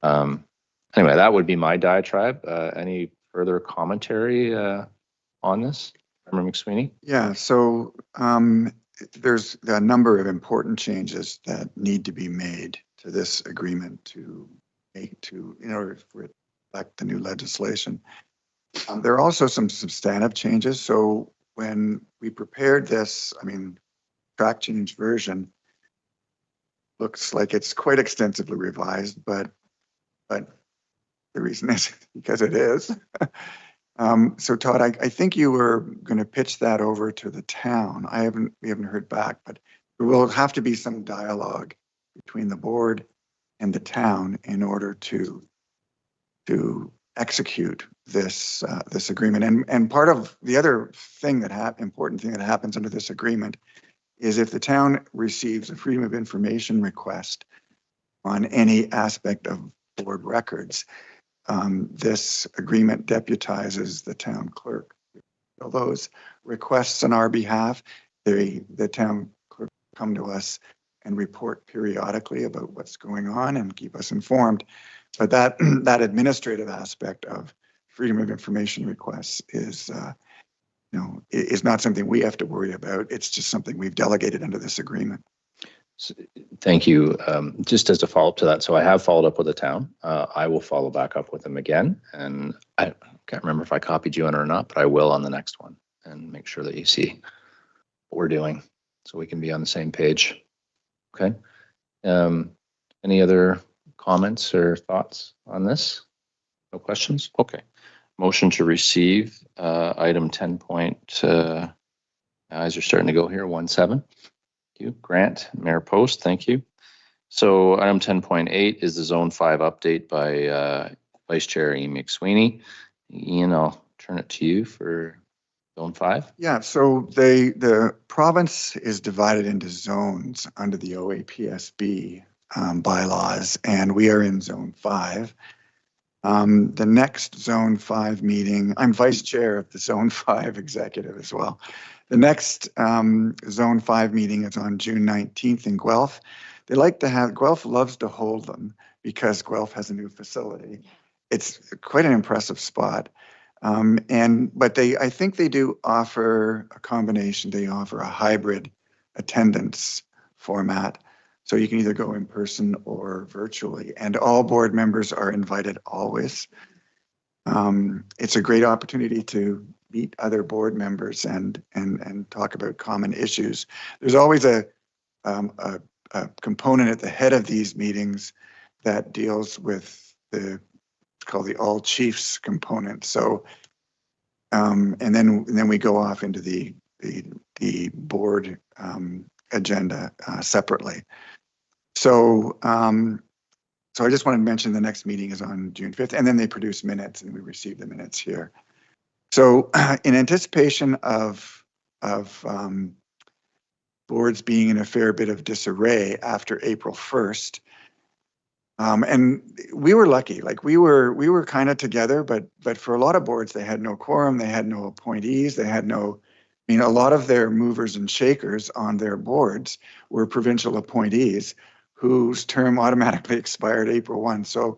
Anyway, that would be my diatribe. Any further commentary on this, Member McSweeney? Yeah, so there's a number of important changes that need to be made to this agreement in order for it to reflect the new legislation. There are also some substantive changes. So when we prepared this, track change version looks like it's quite extensively revised, but the reason is because it is. So Todd, I think you were going to pitch that over to the town. We haven't heard back, but there will have to be some dialogue between the board and the town in order to execute this agreement. And part of the other thing important thing that happens under this agreement is if the town receives a Freedom of Information request on any aspect of board records, this agreement deputizes the town clerk. Those requests on our behalf, the town clerk come to us and report periodically about what's going on and keep us informed. But that administrative aspect of Freedom of Information requests is is not something we have to worry about. It's just something we've delegated under this agreement. Thank you. Just as a follow-up to that, so I have followed up with the town. I will follow back up with them again, and I can't remember if I copied you on it or not, but I will on the next one and make sure that you see what we're doing so we can be on the same page. Okay. Any other comments or thoughts on this? No questions? Okay. Motion to receive item 10 point, eyes are starting to go here, 17. Thank you. Grant, Mayor Post, thank you. So item 10.8 is the Zone 5 update by Vice Chair Ian McSweeney. Ian, I'll turn it to you for Zone 5. Yeah, so the province is divided into zones under the OAPSB bylaws, and we are in Zone 5. The next Zone 5 meeting, I'm Vice Chair of the Zone 5 Executive as well. The next Zone 5 meeting is on June 19th in Guelph. They like to have, Guelph loves to hold them because Guelph has a new facility. It's quite an impressive spot. But I think they do offer a combination. They offer a hybrid attendance format. So you can either go in person or virtually, and all board members are invited always. It's a great opportunity to meet other board members and talk about common issues. There's always a component at the head of these meetings that deals with it's called the All Chiefs component. So, and then we go off into the board agenda separately. So, so I just wanted to mention the next meeting is on June 5th, and then they produce minutes, and we receive the minutes here. So, in anticipation of boards being in a fair bit of disarray after April 1st, and we were lucky. Like we were kind of together, but for a lot of boards, they had no quorum, they had no appointees, they had no. I mean, a lot of their movers and shakers on their boards were provincial appointees whose term automatically expired April 1. So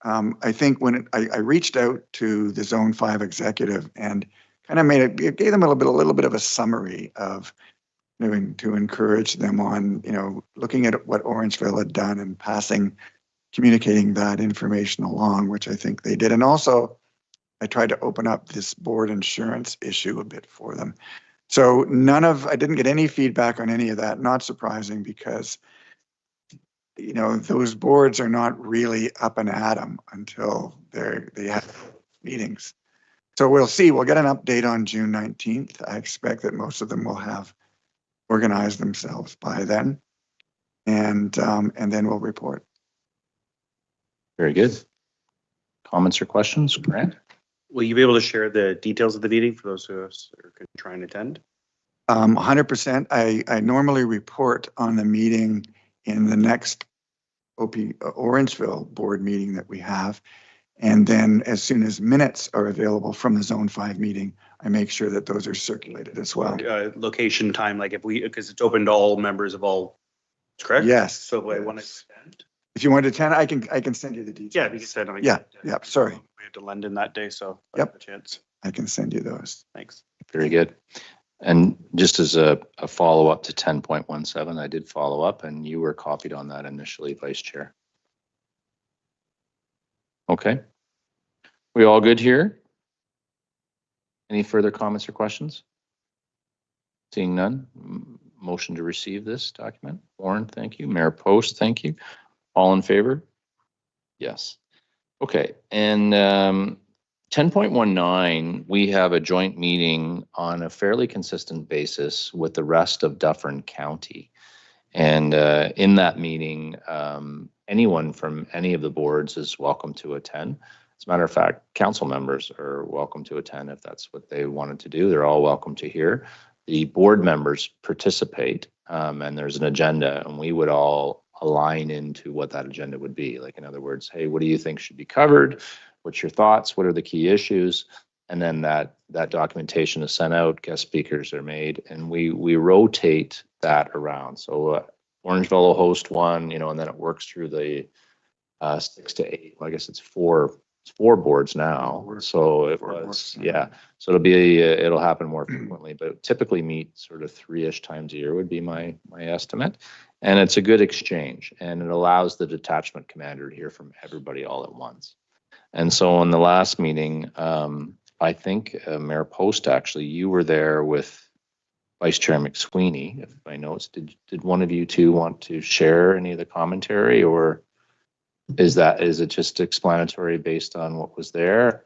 I think when I reached out to the Zone 5 executive and kind of gave them a little bit of a summary of to encourage them on, looking at what Orangeville had done and communicating that information along, which I think they did. And also, I tried to open up this board insurance issue a bit for them. So I didn't get any feedback on any of that, not surprising because, those boards are not really up and at 'em until they have meetings. So we'll see, we'll get an update on June 19th. I expect that most of them will have organized themselves by then. And then we'll report. Very good. Comments or questions, Grant? Will you be able to share the details of the meeting for those who are trying to attend? 100%. I normally report on the meeting in the next Orangeville board meeting that we have. And then as soon as minutes are available from the Zone 5 meeting, I make sure that those are circulated as well. Location, time, like because it's open to all members of all, correct? Yes. So if I want to attend? If you want to attend, I can send you the details. Yeah, you said. Yeah, sorry. We had to London that day, so I Yep. have a chance. I can send you those. Thanks. Very good. And just as a follow-up to 10.17, I did follow up and you were copied on that initially, Vice Chair. Okay. We all good here? Any further comments or questions? Seeing none, motion to receive this document. Warren, thank you. Mayor Post, thank you. All in favor? Yes. Okay, and 10.19, we have a joint meeting on a fairly consistent basis with the rest of Dufferin County. And in that meeting, anyone from any of the boards is welcome to attend. As a matter of fact, council members are welcome to attend if that's what they wanted to do. They're all welcome to hear. The board members participate, and there's an agenda, and we would all align into what that agenda would be. Like, in other words, hey, what do you think should be covered? What's your thoughts? What are the key issues? And then that documentation is sent out, guest speakers are made, and we rotate that around. So Orangeville will host one, and then it works through the 6 to 8. Well, I guess it's 4 it's 4 boards now. Four- So it four was, boards, yeah. So it'll happen more frequently, but typically meet sort of 3-ish times a year would be my estimate. And it's a good exchange, and it allows the detachment commander to hear from everybody all at once. And so in the last meeting, I think Mayor Post, actually, you were there with Vice Chair McSweeney, if my notes. Did one of you two want to share any of the commentary, or is it just explanatory based on what was there?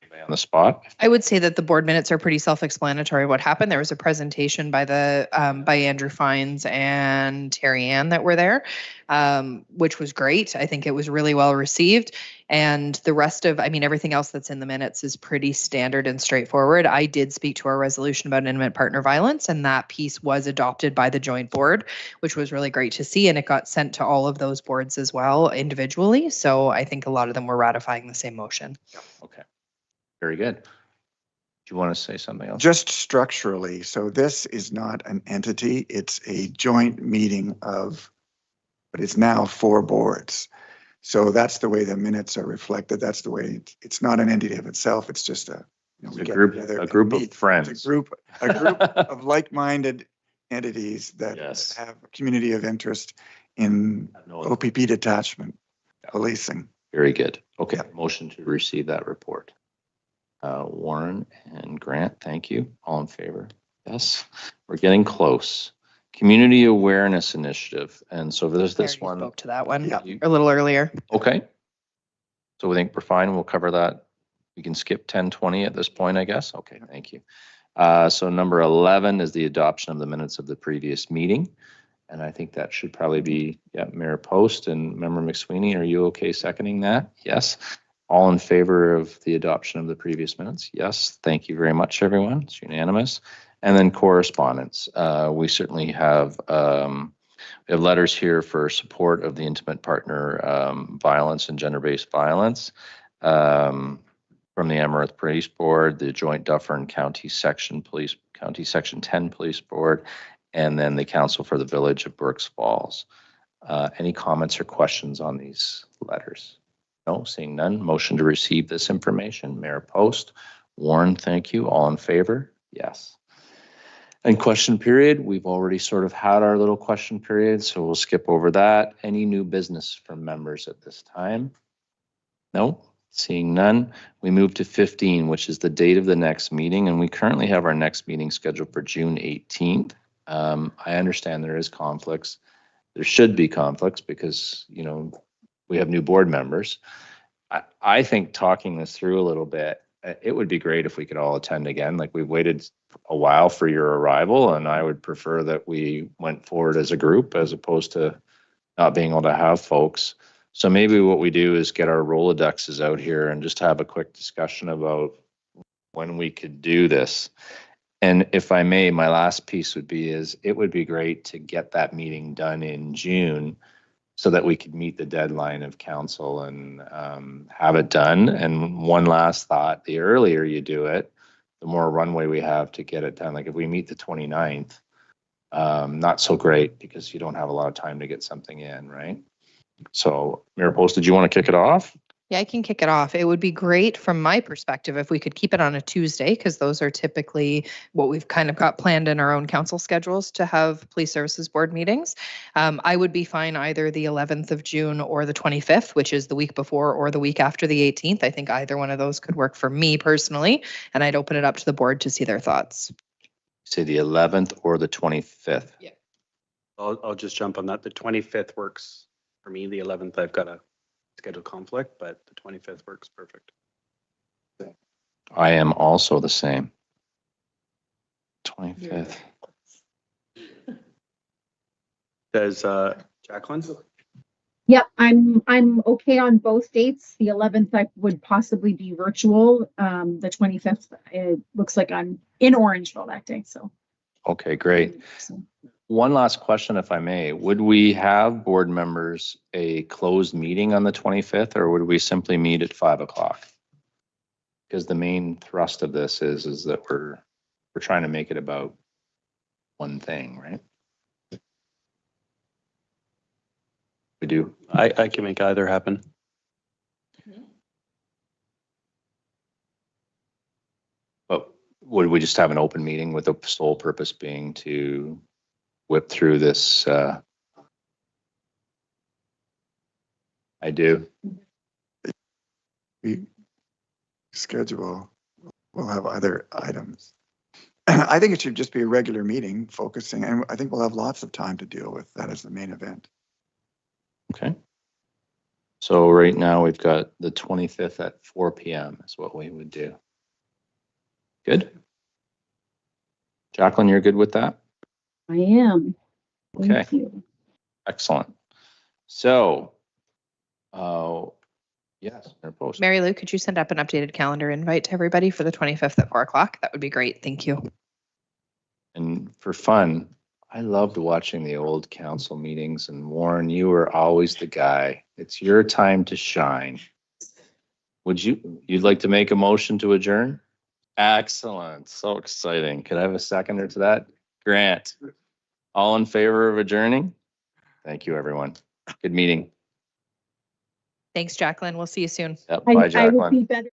Anybody on the spot? I would say that the board minutes are pretty self-explanatory. What happened? There was a presentation by by Andrew Fines and Terry Ann that were there, which was great. I think it was really well received. And the rest of, I mean, everything else that's in the minutes is pretty standard and straightforward. I did speak to our resolution about intimate partner violence, and that piece was adopted by the joint board, which was really great to see. And it got sent to all of those boards as well individually. So I think a lot of them were ratifying the same motion. Okay, very good. Do you want to say something else? Just structurally, so this is not an entity, it's a joint meeting of, but it's now 4 boards. So that's the way the minutes are reflected. That's the way, it's not an entity of itself. It's just It's a group of friends. It's a group of like-minded entities that Yes. have a community of interest in OPP detachment policing. Very good. Okay, Yeah. motion to receive that report. Warren and Grant, thank you. All in favor? Yes, we're getting close. Community Awareness Initiative. And so there's I this already one. spoke to that one Yeah. a little earlier. Okay. So we think we're fine. We'll cover that. We can skip 10:20 at this point, I guess. Okay, thank you. So number 11 is the adoption of the minutes of the previous meeting. And I think that should probably be, Mayor Post and Member McSweeney. Are you okay seconding that? Yes. All in favor of the adoption of the previous minutes? Yes. Thank you very much, everyone. It's unanimous. And then correspondence. We certainly have letters here for support of the intimate partner violence and gender-based violence from the Amherst Police Board, the Joint Dufferin County Section 10 Police Board, and then the Council for the Village of Burkes Falls. Any comments or questions on these letters? No, seeing none. Motion to receive this information. Mayor Post, Warren, thank you. All in favor? Yes. And question period, we've already sort of had our little question period, so we'll skip over that. Any new business from members at this time? No, seeing none. We move to 15, which is the date of the next meeting, and we currently have our next meeting scheduled for June 18th. I understand there is conflicts. There should be conflicts because, we have new board members. I think talking this through a little bit, it would be great if we could all attend again. Like, we've waited a while for your arrival, and I would prefer that we went forward as a group as opposed to not being able to have folks. So maybe what we do is get our Rolodexes out here and just have a quick discussion about when we could do this. And if I may, my last piece would be it would be great to get that meeting done in June so that we could meet the deadline of council and have it done. And one last thought, the earlier you do it, the more runway we have to get it done. Like if we meet the 29th, not so great because you don't have a lot of time to get something in, right? So Mayor Post, did you want to kick it off? Yeah, I can kick it off. It would be great from my perspective if we could keep it on a Tuesday, because those are typically what we've kind of got planned in our own council schedules to have police services board meetings. I would be fine either the 11th of June or the 25th, which is the week before or the week after the 18th. I think either one of those could work for me personally, and I'd open it up to the board to see their thoughts. Say the 11th or the 25th. Yeah. I'll just jump on that. The 25th works for me. The 11th, I've got a schedule conflict, but the 25th works perfect. I am also the same. 25th. Does Jacqueline? Yep, I'm okay on both dates. The 11th I would possibly be virtual. The 25th, it looks like I'm in Orangeville that day, so. Okay, great. So, One last question, if I may. Would we have board members a closed meeting on the 25th, or would we simply meet at 5 o'clock? Because the main thrust of this is that we're trying to make it about one thing, right? We do. I can make either happen. would we just have an open meeting with the sole purpose being to whip through this? I do. We schedule, we'll have other items. I think it should just be a regular meeting focusing, and I think we'll have lots of time to deal with that as the main event. Okay. So right now we've got the 25th at 4 p.m. is what we would do. Good. Jacqueline, you're good with that? I am. Okay. Thank you. Excellent. So, yes, Mayor Post. Mary Lou, could you send up an updated calendar invite to everybody for the 25th at 4 o'clock? That would be great. Thank you. And for fun, I loved watching the old council meetings, and Warren, you were always the guy. It's your time to shine. You'd like to make a motion to adjourn? Excellent. So exciting. Could I have a seconder to that? Grant. All in favor of adjourning? Thank you, everyone. Good meeting. Thanks, Jacqueline. We'll see you soon. Yep, I bye, I would Jacqueline. be better.